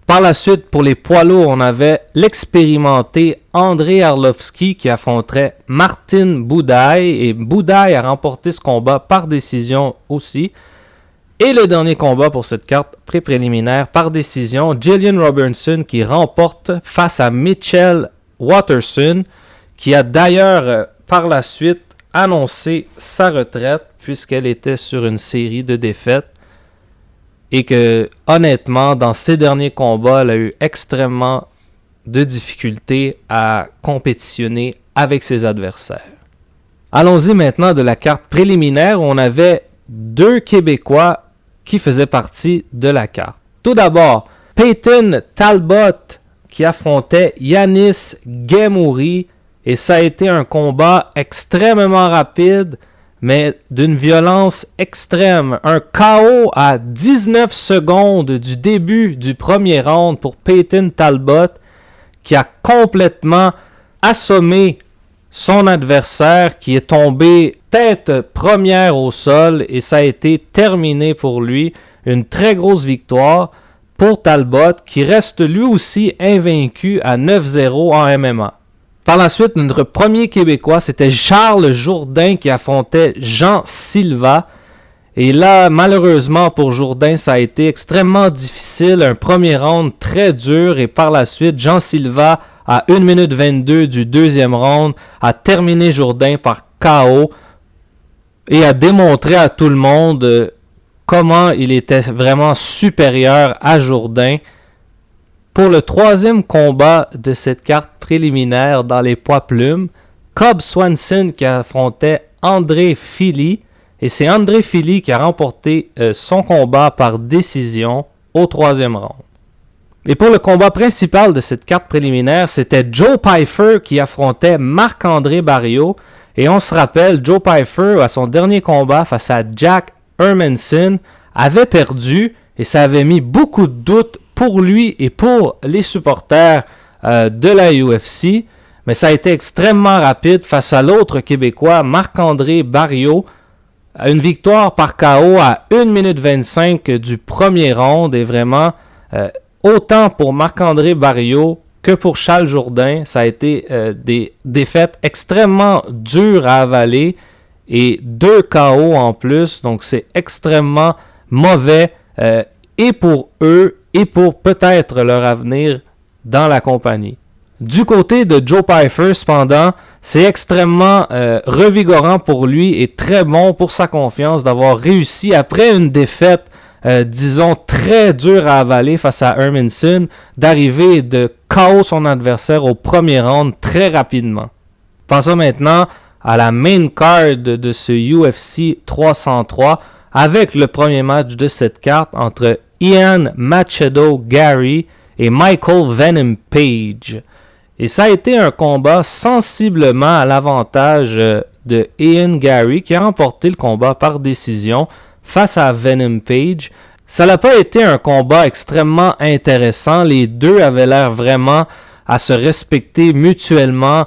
Par la suite, pour les poids lourds, on avait l'expérimenté Andrei Arlovski qui affronterait Martin Buday. Et Buday a remporté ce combat par décision aussi. Et le dernier combat pour cette carte pré-préliminaire par décision, Gillian Robertson qui remporte face à Mitchell Waterson, qui a d'ailleurs par la suite annoncé sa retraite puisqu'elle était sur une série de défaites. Et que, honnêtement, dans ses derniers combats, elle a eu extrêmement de difficultés à compétitionner avec ses adversaires. Allons-y maintenant de la carte préliminaire où on avait 2 Québécois qui faisaient partie de la carte. Tout d'abord, Peyton Talbot qui affrontait Yanis Ghemmouri. Et ça a été un combat extrêmement rapide, mais d'une violence extrême. Un KO à 19 secondes du début du premier round pour Peyton Talbot, qui a complètement assommé son adversaire, qui est tombé tête première au sol, et ça a été terminé pour lui. Une très grosse victoire pour Talbot, qui reste lui aussi invaincu à 9-0 en MMA. Par la suite, notre premier Québécois, c'était Charles Jourdain qui affrontait Jean Silva. Et là, malheureusement pour Jourdain, ça a été extrêmement difficile. Un premier round très dur. Et par la suite, Jean Silva, à 1 minute 22 du deuxième round, a terminé Jourdain par KO. Et a démontré à tout le monde comment il était vraiment supérieur à Jourdain. Pour le troisième combat de cette carte préliminaire dans les poids plumes, Cub Swanson qui affrontait André Fili. Et c'est André Fili qui a remporté son combat par décision au troisième round. Et pour le combat principal de cette carte préliminaire, c'était Joe Pyfer qui affrontait Marc-André Barriault. Et on se rappelle, Joe Pyfer, à son dernier combat face à Jack Hermanson, avait perdu et ça avait mis beaucoup de doutes pour lui et pour les supporters de la UFC. Mais ça a été extrêmement rapide face à l'autre Québécois, Marc-André Barriault. Une victoire par KO à 1 minute 25 du premier round. Et vraiment, autant pour Marc-André Barriault que pour Charles Jourdain, ça a été des défaites extrêmement dures à avaler. Et 2 KO en plus. Donc c'est extrêmement mauvais et pour eux et pour peut-être leur avenir dans la compagnie. Du côté de Joe Pyfer, cependant, c'est extrêmement revigorant pour lui et très bon pour sa confiance d'avoir réussi, après une défaite, disons, très dure à avaler face à Hermanson, d'arriver et de KO son adversaire au premier round très rapidement. Passons maintenant à la main card de ce UFC 303 avec le premier match de cette carte entre Ian Machado Gary et Michael Venom Page. Et ça a été un combat sensiblement à l'avantage de Ian Gary qui a remporté le combat par décision face à Venom Page. Ça n'a pas été un combat extrêmement intéressant. Les deux avaient l'air vraiment à se respecter mutuellement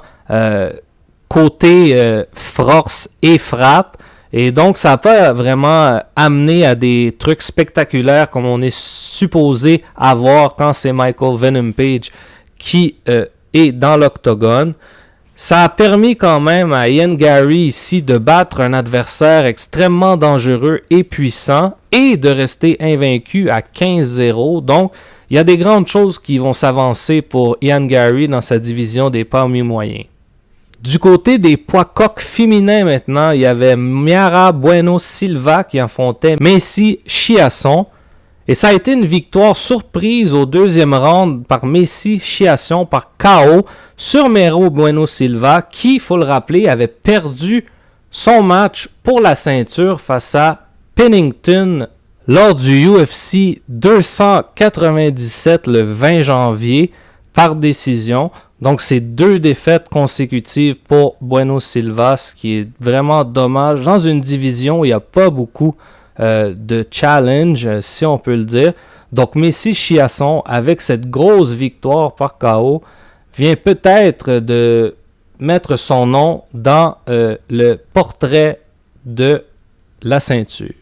côté force et frappe. Et donc, ça n'a pas vraiment amené à des trucs spectaculaires comme on est supposé avoir quand c'est Michael Venom Page qui est dans l'octogone. Ça a permis quand même à Ian Garry ici de battre un adversaire extrêmement dangereux et puissant et de rester invaincu à 15-0. Donc, il y a des grandes choses qui vont s'avancer pour Ian Garry dans sa division des poids mi-moyens. Du côté des poids coqs féminins maintenant, il y avait Mayra Bueno Silva qui affrontait Macy Chiasson. Et ça a été une victoire surprise au deuxième round par Macy Chiasson par KO sur Mayra Bueno Silva qui, il faut le rappeler, avait perdu son match pour la ceinture face à Pennington lors du UFC 297 le 20 janvier par décision. Donc, c'est 2 défaites consécutives pour Bueno Silva, ce qui est vraiment dommage dans une division où il n'y a pas beaucoup de challenge, si on peut le dire. Donc, Macy Chiasson, avec cette grosse victoire par KO, vient peut-être de mettre son nom dans le portrait de la ceinture.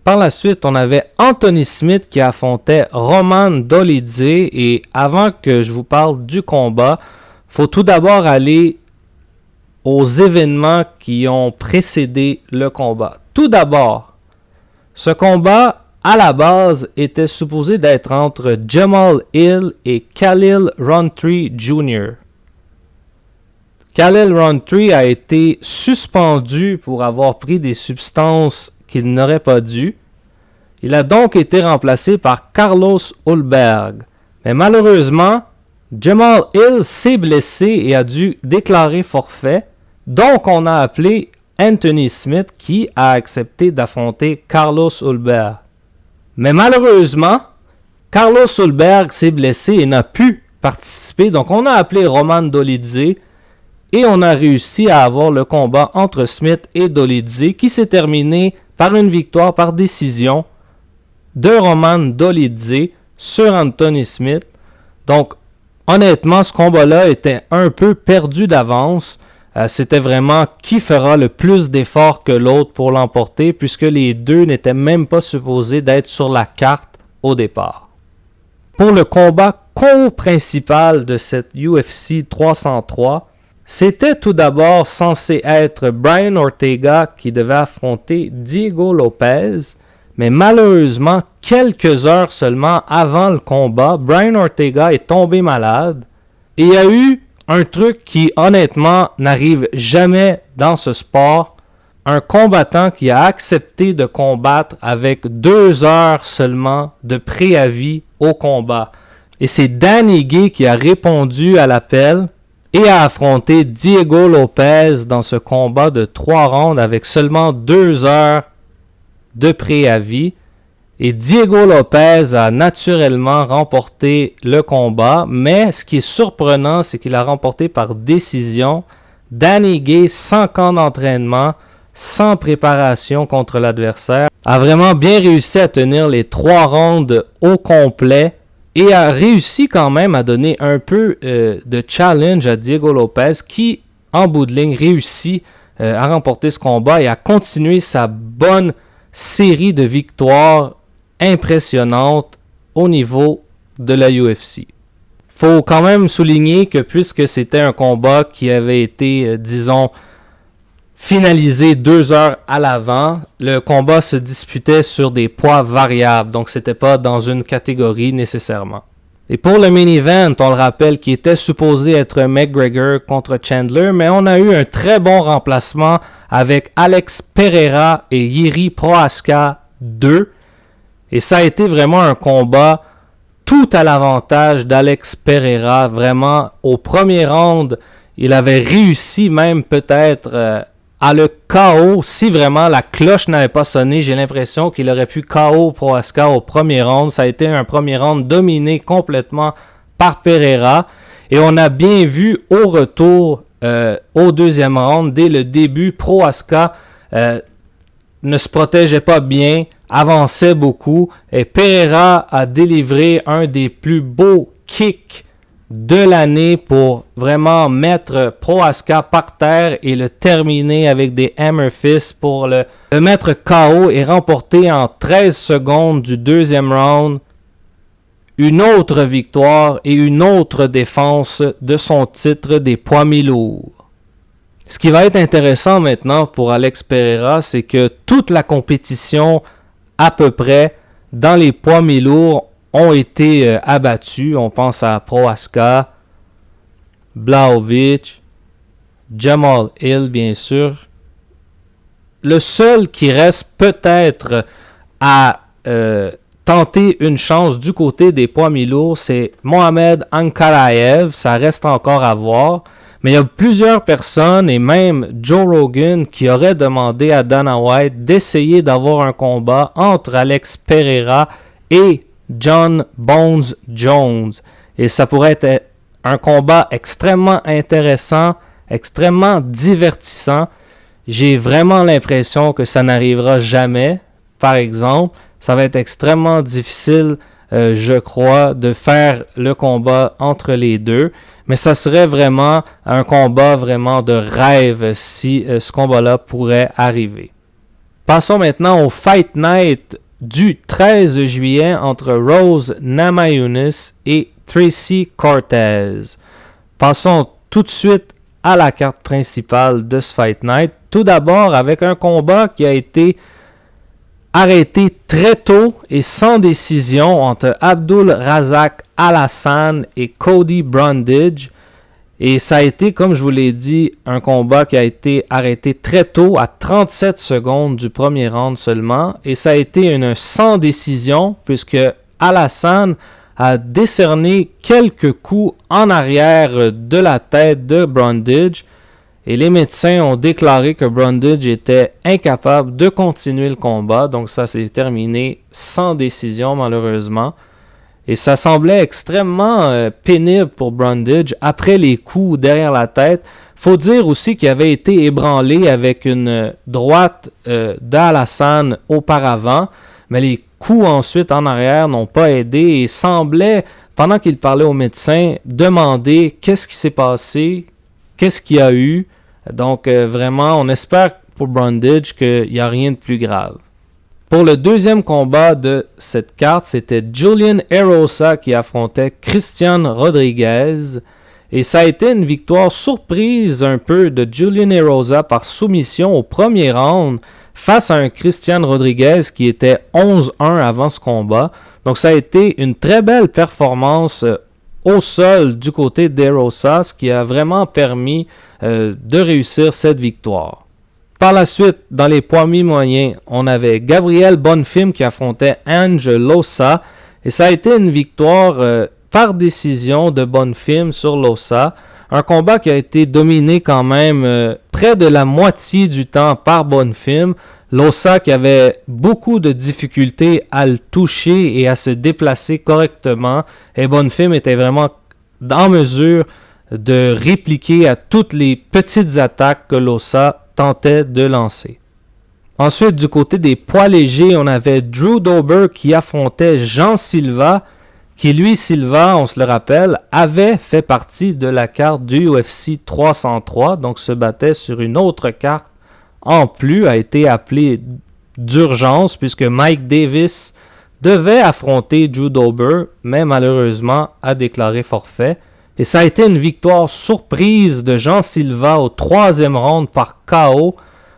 Par la suite, on avait Anthony Smith qui affrontait Roman Dolidze. Et avant que je vous parle du combat, il faut tout d'abord aller aux événements qui ont précédé le combat. Tout d'abord, ce combat, à la base, était supposé d'être entre Jamal Hill et Khalil Rountree Jr. Khalil Rountree a été suspendu pour avoir pris des substances qu'il n'aurait pas dû. Il a donc été remplacé par Carlos Ulberg. Mais malheureusement, Jamal Hill s'est blessé et a dû déclarer forfait. Donc on a appelé Anthony Smith qui a accepté d'affronter Carlos Ulberg. Mais malheureusement, Carlos Ulberg s'est blessé et n'a pu participer. Donc on a appelé Roman Dolidze. Et on a réussi à avoir le combat entre Smith et Dolidze qui s'est terminé par une victoire par décision de Roman Dolidze sur Anthony Smith. Donc, honnêtement, ce combat-là était un peu perdu d'avance. C'était vraiment qui fera le plus d'efforts que l'autre pour l'emporter puisque les deux n'étaient même pas supposés d'être sur la carte au départ. Pour le combat co-principal de cette UFC 303, c'était tout d'abord censé être Brian Ortega qui devait affronter Diego Lopez, mais malheureusement, quelques heures seulement avant le combat, Brian Ortega est tombé malade et il y a eu un truc qui honnêtement n'arrive jamais dans ce sport, un combattant qui a accepté de combattre avec 2 heures seulement de préavis au combat. Et c'est Danny Gay qui a répondu à l'appel et a affronté Diego Lopez dans ce combat de 3 rounds avec seulement 2 heures de préavis. Et Diego Lopez a naturellement remporté le combat, mais ce qui est surprenant, c'est qu'il a remporté par décision. Danny Gay, sans camp d'entraînement, sans préparation contre l'adversaire, a vraiment bien réussi à tenir les 3 rounds au complet. Et a réussi quand même à donner un peu de challenge à Diego Lopez qui, en bout de ligne, réussit à remporter ce combat et à continuer sa bonne série de victoires impressionnantes au niveau de la UFC. Faut quand même souligner que puisque c'était un combat qui avait été, disons, finalisé 2 heures à l'avant, le combat se disputait sur des poids variables, donc c'était pas dans une catégorie nécessairement. Et pour le main event, on le rappelle qu'il était supposé être McGregor contre Chandler, mais on a eu un très bon remplacement avec Alex Pereira et Jiří Procházka 2. Et ça a été vraiment un combat tout à l'avantage d'Alex Pereira. Vraiment, au premier round, il avait réussi même peut-être à le KO, si vraiment la cloche n'avait pas sonné, j'ai l'impression qu'il aurait pu KO Procházka au premier round. Ça a été un premier round dominé complètement par Pereira. Et on a bien vu au retour, au deuxième round, dès le début, Procházka ne se protégeait pas bien, avançait beaucoup. Et Pereira a délivré un des plus beaux kicks de l'année pour vraiment mettre Procházka par terre et le terminer avec des hammer fists pour le mettre KO et remporter en 13 secondes du deuxième round une autre victoire et une autre défense de son titre des poids mi-lourds. Ce qui va être intéressant maintenant pour Alex Pereira, c'est que toute la compétition, à peu près, dans les poids mi-lourds, ont été abattus. On pense à Prohaska, Blachowicz, Jamal Hill, bien sûr. Le seul qui reste peut-être à tenter une chance du côté des poids mi-lourds, c'est Mohamed Ankalaev. Ça reste encore à voir. Mais il y a plusieurs personnes, et même Joe Rogan, qui auraient demandé à Dana White d'essayer d'avoir un combat entre Alex Pereira et John Bones Jones. Et ça pourrait être un combat extrêmement intéressant, extrêmement divertissant. J'ai vraiment l'impression que ça n'arrivera jamais. Par exemple, ça va être extrêmement difficile, je crois, de faire le combat entre les deux. Mais ça serait vraiment un combat vraiment de rêve si ce combat-là pourrait arriver. Passons maintenant au Fight Night du 13 juillet entre Rose Namajunas et Tracy Cortez. Passons tout de suite à la carte principale de ce Fight Night. Tout d'abord avec un combat qui a été arrêté très tôt et sans décision entre Abdul Razak Al-Hassan et Cody Brundage. Et ça a été, comme je vous l'ai dit, un combat qui a été arrêté très tôt, à 37 secondes du premier round seulement. Et ça a été une sans décision, puisque Al-Hassan a décerné quelques coups en arrière de la tête de Brundage. Et les médecins ont déclaré que Brundage était incapable de continuer le combat. Donc ça s'est terminé sans décision malheureusement. Et ça semblait extrêmement pénible pour Brundage après les coups derrière la tête. Faut dire aussi qu'il avait été ébranlé avec une droite d'Al-Hassan auparavant. Mais les coups ensuite en arrière n'ont pas aidé et semblait, pendant qu'il parlait au médecin, demander qu'est-ce qui s'est passé, qu'est-ce qu'il y a eu. Donc vraiment, on espère pour Brundage qu'il n'y a rien de plus grave. Pour le deuxième combat de cette carte, c'était Julian Erosa qui affrontait Christian Rodriguez. Et ça a été une victoire surprise un peu de Julian Erosa par soumission au premier round face à un Christian Rodriguez qui était 11-1 avant ce combat. Donc ça a été une très belle performance au sol du côté d'Erosa, ce qui a vraiment permis de réussir cette victoire. Par la suite, dans les poids mi-moyens, on avait Gabriel Bonfim qui affrontait Ange Losa. Et ça a été une victoire par décision de Bonfim sur Losa. Un combat qui a été dominé quand même près de la moitié du temps par Bonfim. Losa qui avait beaucoup de difficultés à le toucher et à se déplacer correctement. Et Bonfim était vraiment en mesure de répliquer à toutes les petites attaques que Losa tentait de lancer. Ensuite, du côté des poids légers, on avait Drew Dober qui affrontait Jean Silva, qui lui, Silva, on se le rappelle, avait fait partie de la carte du UFC 303, donc se battait sur une autre carte en plus, a été appelé d'urgence puisque Mike Davis devait affronter Drew Dober, mais malheureusement a déclaré forfait. Et ça a été une victoire surprise de Jean Silva au troisième round par KO,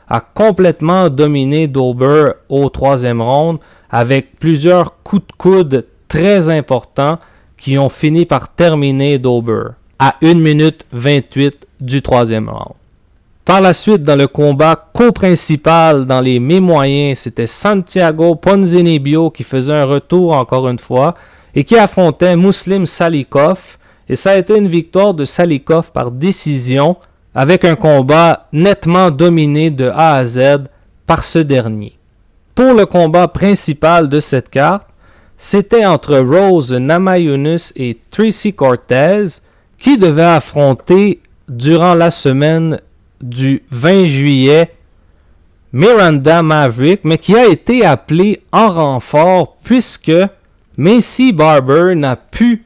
a complètement dominé Dober au troisième round avec plusieurs coups de coude très importants qui ont fini par terminer Dober à 1 minute 28 du troisième round. Par la suite, dans le combat co-principal dans les mi-moyens, c'était Santiago Ponzinibbio qui faisait un retour encore une fois et qui affrontait Muslim Salikov. Et ça a été une victoire de Salikov par décision avec un combat nettement dominé de A à Z par ce dernier. Pour le combat principal de cette carte, c'était entre Rose Namajunas et Tracy Cortez qui devaient affronter durant la semaine du 20 juillet Miranda Maverick, mais qui a été appelée en renfort puisque Macy Barber n'a pu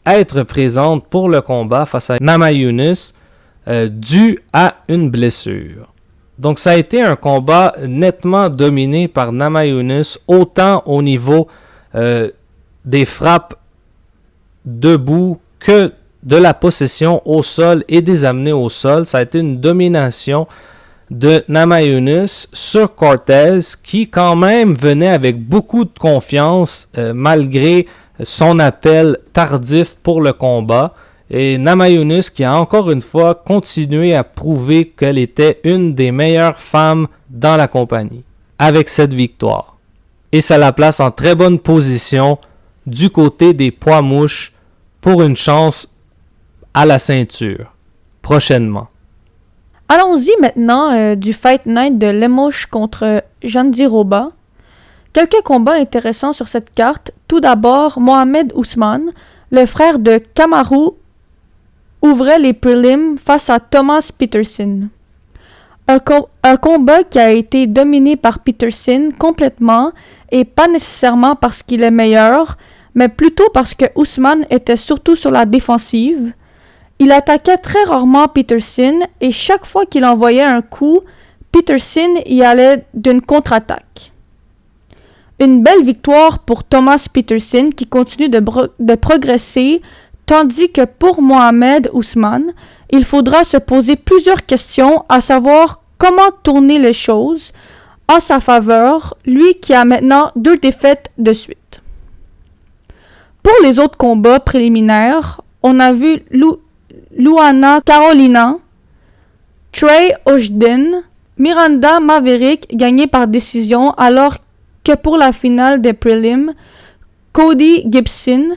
être présente pour le combat face à Namajunas dû à une blessure. Donc ça a été un combat nettement dominé par Namajunas, autant au niveau des frappes debout que de la possession au sol et des amener au sol. Ça a été une domination de Namajunas sur Cortez qui quand même venait avec beaucoup de confiance malgré son appel tardif pour le combat. Et Namajunas qui a encore une fois continué à prouver qu'elle était une des meilleures femmes dans la compagnie avec cette victoire. Et ça la place en très bonne position du côté des poids mouches pour une chance à la ceinture prochainement. Allons-y maintenant du Fight Night de Lemos contre Jandiroba. Quelques combats intéressants sur cette carte. Tout d'abord, Mohamed Ousmane, le frère de Kamaru, ouvrait les prelims face à Thomas Peterson. Un combat qui a été dominé par Peterson complètement et pas nécessairement parce qu'il est meilleur, mais plutôt parce que Ousmane était surtout sur la défensive. Il attaquait très rarement Peterson et chaque fois qu'il envoyait un coup, Peterson y allait d'une contre-attaque. Une belle victoire pour Thomas Peterson qui continue de progresser, tandis que pour Mohamed Ousmane, il faudra se poser plusieurs questions, à savoir comment tourner les choses en sa faveur, lui qui a maintenant 2 défaites de suite. Pour les autres combats préliminaires, on a vu Luana Carolina, Trey Ogden, Miranda Maverick gagner par décision, alors que pour la finale des prélims, Cody Gibson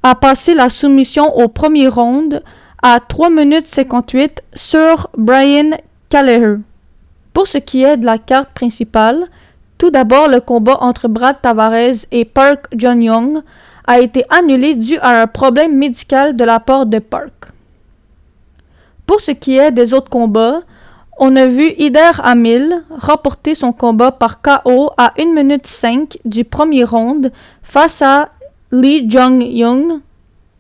a passé la soumission au premier round à 3 minutes 58 sur Brian Kelleher. Pour ce qui est de la carte principale, tout d'abord le combat entre Brad Tavares et Park Jun-young a été annulé dû à un problème médical de la part de Park. Pour ce qui est des autres combats, on a vu Ider Hamil remporter son combat par KO à 1 minute 5 du premier round face à Lee Jong-young.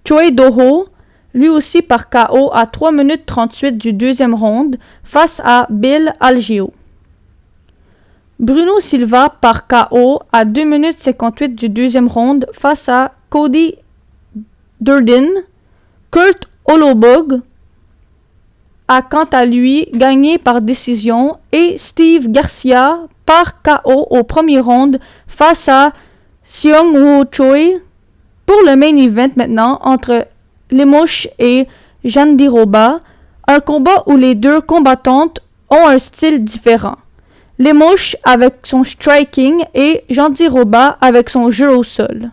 Choi Do-ho, lui aussi par KO à 3 minutes 38 du deuxième round face à Bill Algeo. Bruno Silva par KO à 2 minutes 58 du deuxième round face à Cody Durden. Kurt Olobog a quant à lui gagné par décision et Steve Garcia par KO au premier round face à Seung-woo Choi. Pour le main event maintenant entre Lemos et Jandiroba, un combat où les deux combattantes ont un style différent. Lemos avec son striking et Jandiroba avec son jeu au sol.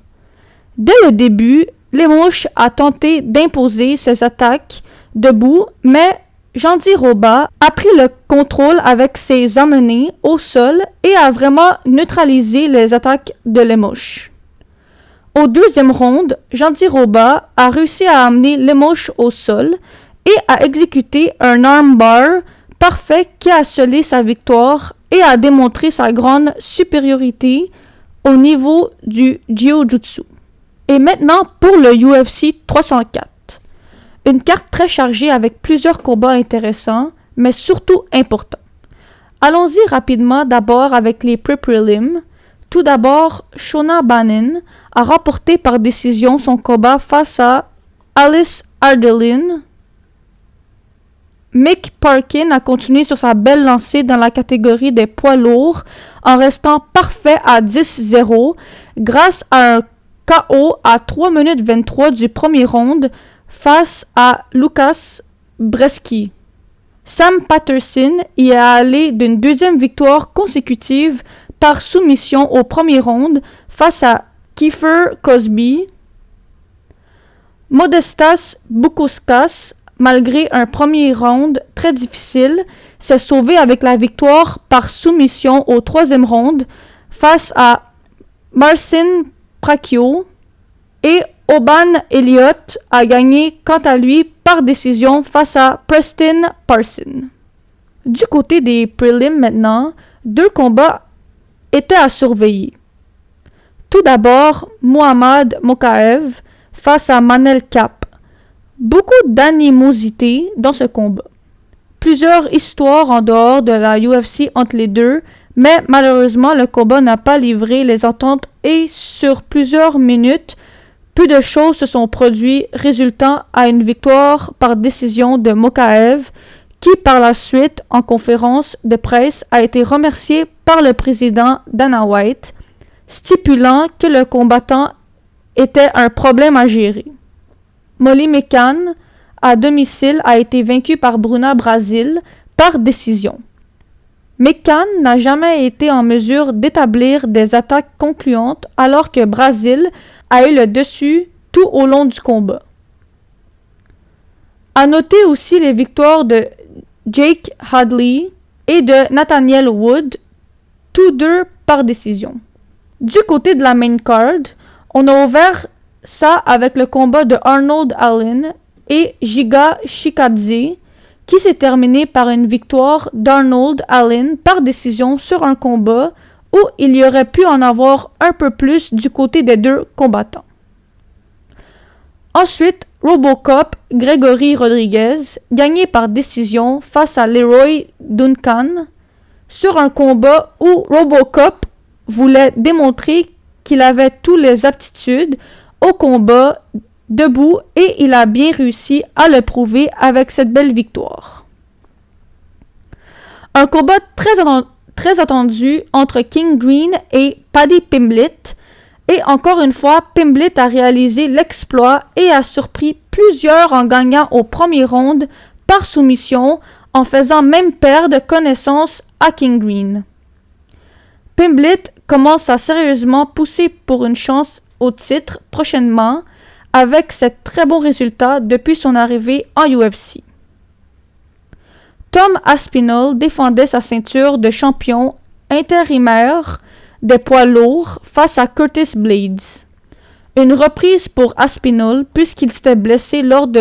Dès le début, Lemos a tenté d'imposer ses attaques debout, mais Jandiroba a pris le contrôle avec ses emmenés au sol et a vraiment neutralisé les attaques de Lemos. Au deuxième round, Jandiroba a réussi à amener Lemos au sol et a exécuté un armbar parfait qui a scellé sa victoire et a démontré sa grande supériorité au niveau du Jiu-Jitsu. Et maintenant pour le UFC 304. Une carte très chargée avec plusieurs combats intéressants, mais surtout importants. Allons-y rapidement d'abord avec les prelims. Tout d'abord, Shona Bannon a remporté par décision son combat face à Alice Ardelin. Mick Parkin a continué sur sa belle lancée dans la catégorie des poids lourds en restant parfait à 10-0 grâce à un KO à 3 minutes 23 du premier round face à Lucas Bresky. Sam Patterson y est allé d'une deuxième victoire consécutive par soumission au premier round face à Kiefer Crosby. Modestas Bukauskas, malgré un premier round très difficile, s'est sauvé avec la victoire par soumission au troisième round face à Marcin Prachio. Et Oban Elliott a gagné quant à lui par décision face à Preston Parson. Du côté des prelims maintenant, 2 combats étaient à surveiller. Tout d'abord, Mohamed Mokaev face à Manel Kape. Beaucoup d'animosité dans ce combat. Plusieurs histoires en dehors de la UFC entre les deux, mais malheureusement le combat n'a pas livré les attentes et sur plusieurs minutes, peu de choses se sont produites, résultant à une victoire par décision de Mokaev, qui par la suite, en conférence de presse, a été remercié par le président Dana White, stipulant que le combattant était un problème à gérer. Molly McCann, à domicile, a été vaincue par Bruna Brasil par décision. McCann n'a jamais été en mesure d'établir des attaques concluantes alors que Brasil a eu le dessus tout au long du combat. À noter aussi les victoires de Jake Hadley et de Nathaniel Wood, tous deux par décision. Du côté de la main card, on a ouvert ça avec le combat de Arnold Allen et Giga Chikadze, qui s'est terminé par une victoire d'Arnold Allen par décision sur un combat où il y aurait pu en avoir un peu plus du côté des deux combattants. Ensuite, Robocop Gregory Rodriguez, gagné par décision face à Leroy Duncan, sur un combat où Robocop voulait démontrer qu'il avait toutes les aptitudes au combat debout et il a bien réussi à le prouver avec cette belle victoire. Un combat très attendu entre King Green et Paddy Pimblett, et encore une fois, Pimblett a réalisé l'exploit et a surpris plusieurs en gagnant au premier round par soumission en faisant même perdre connaissance à King Green. Pimblett commence à sérieusement pousser pour une chance au titre prochainement avec cet très bon résultat depuis son arrivée en UFC. Tom Aspinall défendait sa ceinture de champion intérimaire des poids lourds face à Curtis Blades. Une reprise pour Aspinall puisqu'il s'était blessé lors de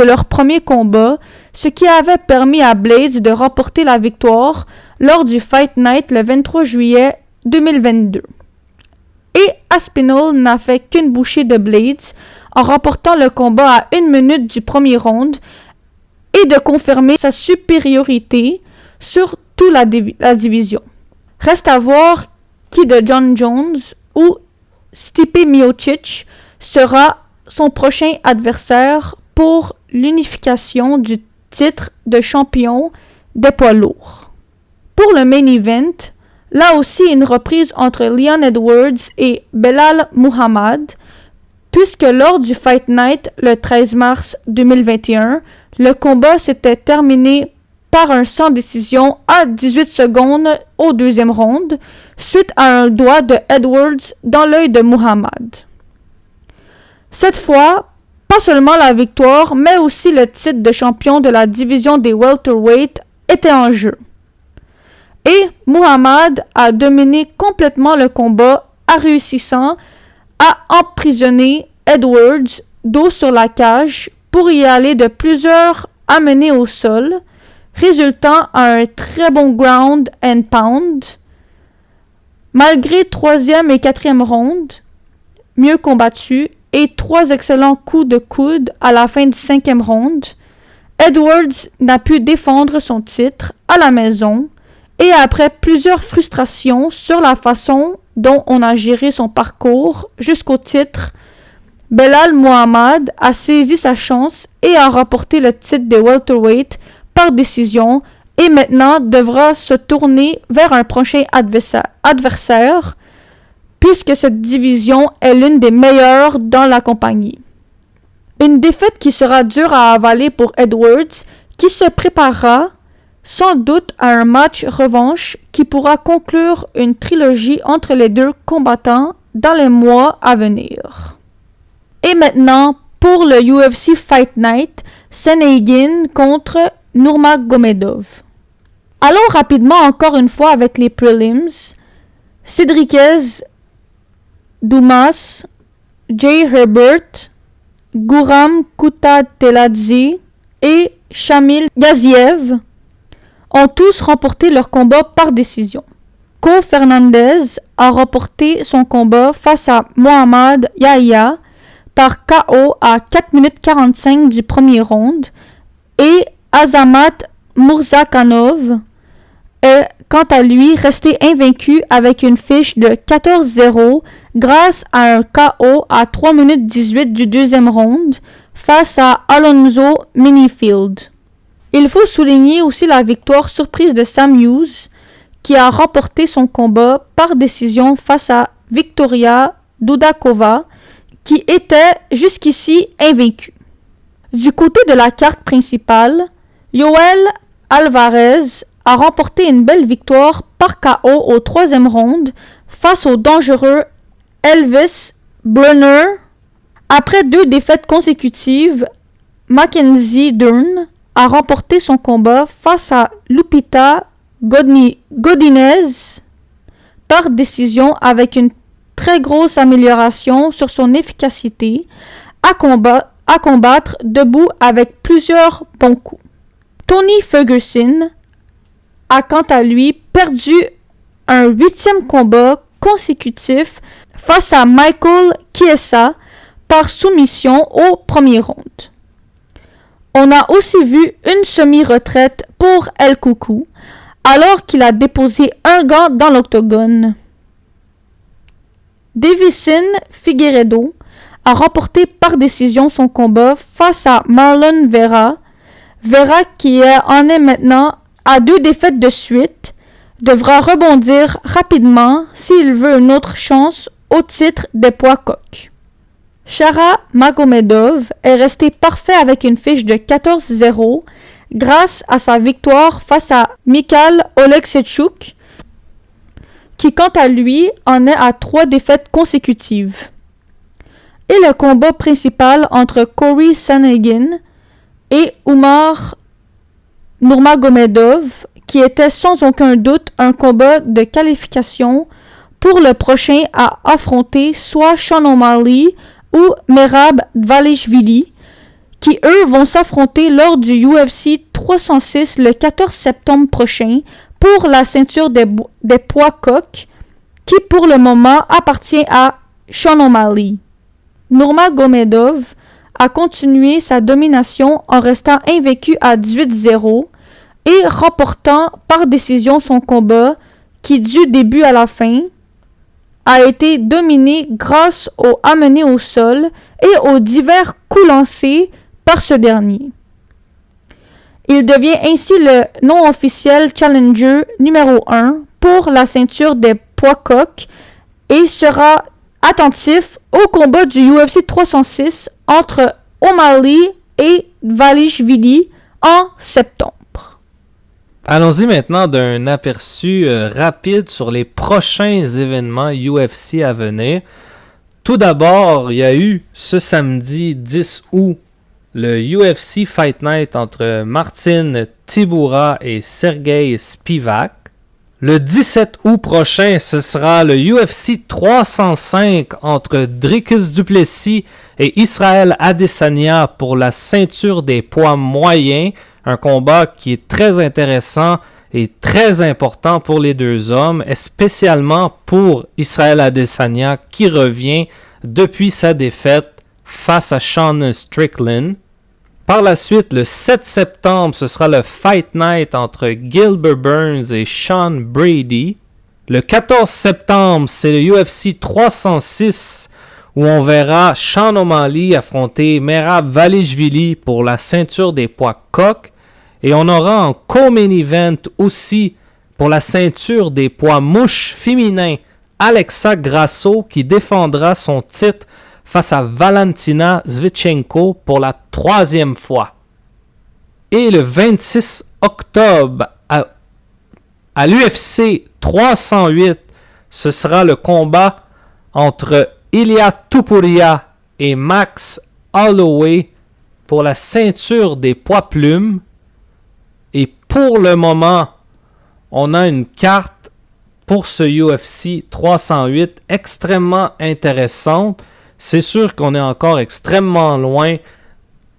leur premier combat, ce qui avait permis à Blades de remporter la victoire lors du Fight Night le 23 juillet 2022. Et Aspinall n'a fait qu'une bouchée de Blades en remportant le combat à 1 minute du premier round et de confirmer sa supériorité sur toute la division. Reste à voir qui de John Jones ou Stipe Miocic sera son prochain adversaire pour l'unification du titre de champion des poids lourds. Pour le main event, là aussi une reprise entre Leon Edwards et Belal Muhammad, puisque lors du Fight Night le 13 mars 2021, le combat s'était terminé par un sans décision à 18 secondes au deuxième round, suite à un doigt de Edwards dans l'œil de Muhammad. Cette fois, pas seulement la victoire, mais aussi le titre de champion de la division des welterweight était en jeu. Et Muhammad a dominé complètement le combat en réussissant à emprisonner Edwards dos sur la cage pour y aller de plusieurs amenés au sol, résultant à un très bon ground and pound. Malgré 3e et 4e rounds, mieux combattus, et 3 excellents coups de coude à la fin du 5e round, Edwards n'a pu défendre son titre à la maison, et après plusieurs frustrations sur la façon dont on a géré son parcours jusqu'au titre, Belal Muhammad a saisi sa chance et a remporté le titre des welterweight par décision et maintenant devra se tourner vers un prochain adversaire puisque cette division est l'une des meilleures dans la compagnie. Une défaite qui sera dure à avaler pour Edwards qui se préparera sans doute à un match revanche qui pourra conclure une trilogie entre les deux combattants dans les mois à venir. Et maintenant, pour le UFC Fight Night, Sanagan contre Nurmagomedov. Allons rapidement encore une fois avec les prelims. Cédriquez Dumas, Jay Herbert, Guram Kutateladze et Shamil Gaziev ont tous remporté leur combat par décision. Ko Fernandez a remporté son combat face à Mohamed Yahya par KO à 4 minutes 45 du premier round et Azamat Murzakanov est quant à lui resté invaincu avec une fiche de 14-0 grâce à un KO à 3 minutes 18 du deuxième round face à Alonzo Minifield. Il faut souligner aussi la victoire surprise de Sam Hughes, qui a remporté son combat par décision face à Victoria Dudakova, qui était jusqu'ici invaincue. Du côté de la carte principale, Yoel Alvarez a remporté une belle victoire par KO au troisième round face au dangereux Elvis Brunner. Après 2 défaites consécutives, Mackenzie Dern a remporté son combat face à Lupita Godinez par décision avec une très grosse amélioration sur son efficacité à combattre debout avec plusieurs bons coups. Tony Ferguson a quant à lui perdu un 8e combat consécutif face à Michael Chiesa par soumission au premier round. On a aussi vu une semi-retraite pour El Coucou, alors qu'il a déposé un gant dans l'octogone. Davison Figueiredo a remporté par décision son combat face à Marlon Vera. Vera, qui en est maintenant à 2 défaites de suite, devra rebondir rapidement s'il veut une autre chance au titre des poids coqs. Shara Magomedov est resté parfait avec une fiche de 14-0 grâce à sa victoire face à Mikhail Oleksiejczuk, qui quant à lui en est à 3 défaites consécutives. Et le combat principal entre Corey Sandhagen et Umar Nurmagomedov, qui était sans aucun doute un combat de qualification pour le prochain à affronter soit Sean O'Malley ou Merab Dvalishvili, qui eux vont s'affronter lors du UFC 306 le 14 septembre prochain pour la ceinture des poids coqs, qui pour le moment appartient à Sean O'Malley. Nurmagomedov a continué sa domination en restant invaincu à 18-0 et remportant par décision son combat qui, du début à la fin, a été dominé grâce aux amenés au sol et aux divers coups lancés par ce dernier. Il devient ainsi le non officiel challenger numéro 1 pour la ceinture des poids coqs et sera attentif au combat du UFC 306 entre O'Malley et Dvalishvili en septembre. Allons-y maintenant d'un aperçu rapide sur les prochains événements UFC à venir. Tout d'abord, il y a eu ce samedi 10 août le UFC Fight Night entre Martin Tybura et Sergey Spivak. Le 17 août prochain, ce sera le UFC 305 entre Dricus du Plessis et Israel Adesanya pour la ceinture des poids moyens. Un combat qui est très intéressant et très important pour les deux hommes, et spécialement pour Israel Adesanya qui revient depuis sa défaite face à Sean Strickland. Par la suite, le 7 septembre, ce sera le Fight Night entre Gilbert Burns et Sean Brady. Le 14 septembre, c'est le UFC 306 où on verra Sean O'Malley affronter Merab Dvalishvili pour la ceinture des poids coqs. Et on aura en co-main event aussi pour la ceinture des poids mouches féminins Alexa Grasso qui défendra son titre face à Valentina Shevchenko pour la 3e fois. Et le 26 octobre à l'UFC 308, ce sera le combat entre Ilia Topuria et Max Holloway pour la ceinture des poids plumes. Et pour le moment, on a une carte pour ce UFC 308 extrêmement intéressante. C'est sûr qu'on est encore extrêmement loin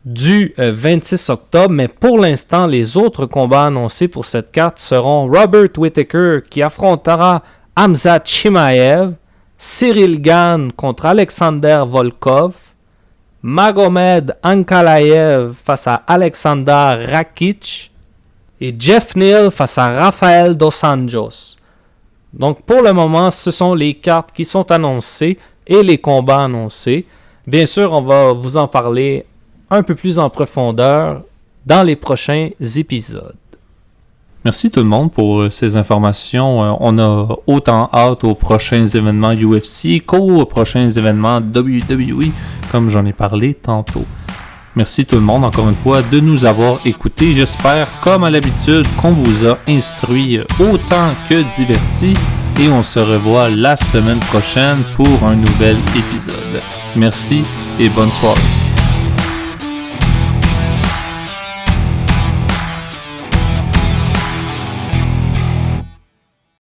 du 26 octobre, mais pour l'instant, les autres combats annoncés pour cette carte seront Robert Whittaker qui affrontera Hamzat Chimaev, Cyril Gane contre Alexander Volkov, Magomed Ankalaev face à Alexander Rakic, et Jeff Neal face à Rafael Dos Anjos. Donc pour le moment, ce sont les cartes qui sont annoncées et les combats annoncés. Bien sûr, on va vous en parler un peu plus en profondeur dans les prochains épisodes. Merci tout le monde pour ces informations. On a autant hâte aux prochains événements UFC qu'aux prochains événements WWE, comme j'en ai parlé tantôt. Merci tout le monde, encore une fois, de nous avoir écoutés. J'espère, comme à l'habitude, qu'on vous a instruit autant que diverti. Et on se revoit la semaine prochaine pour un nouvel épisode. Merci et bonne soirée.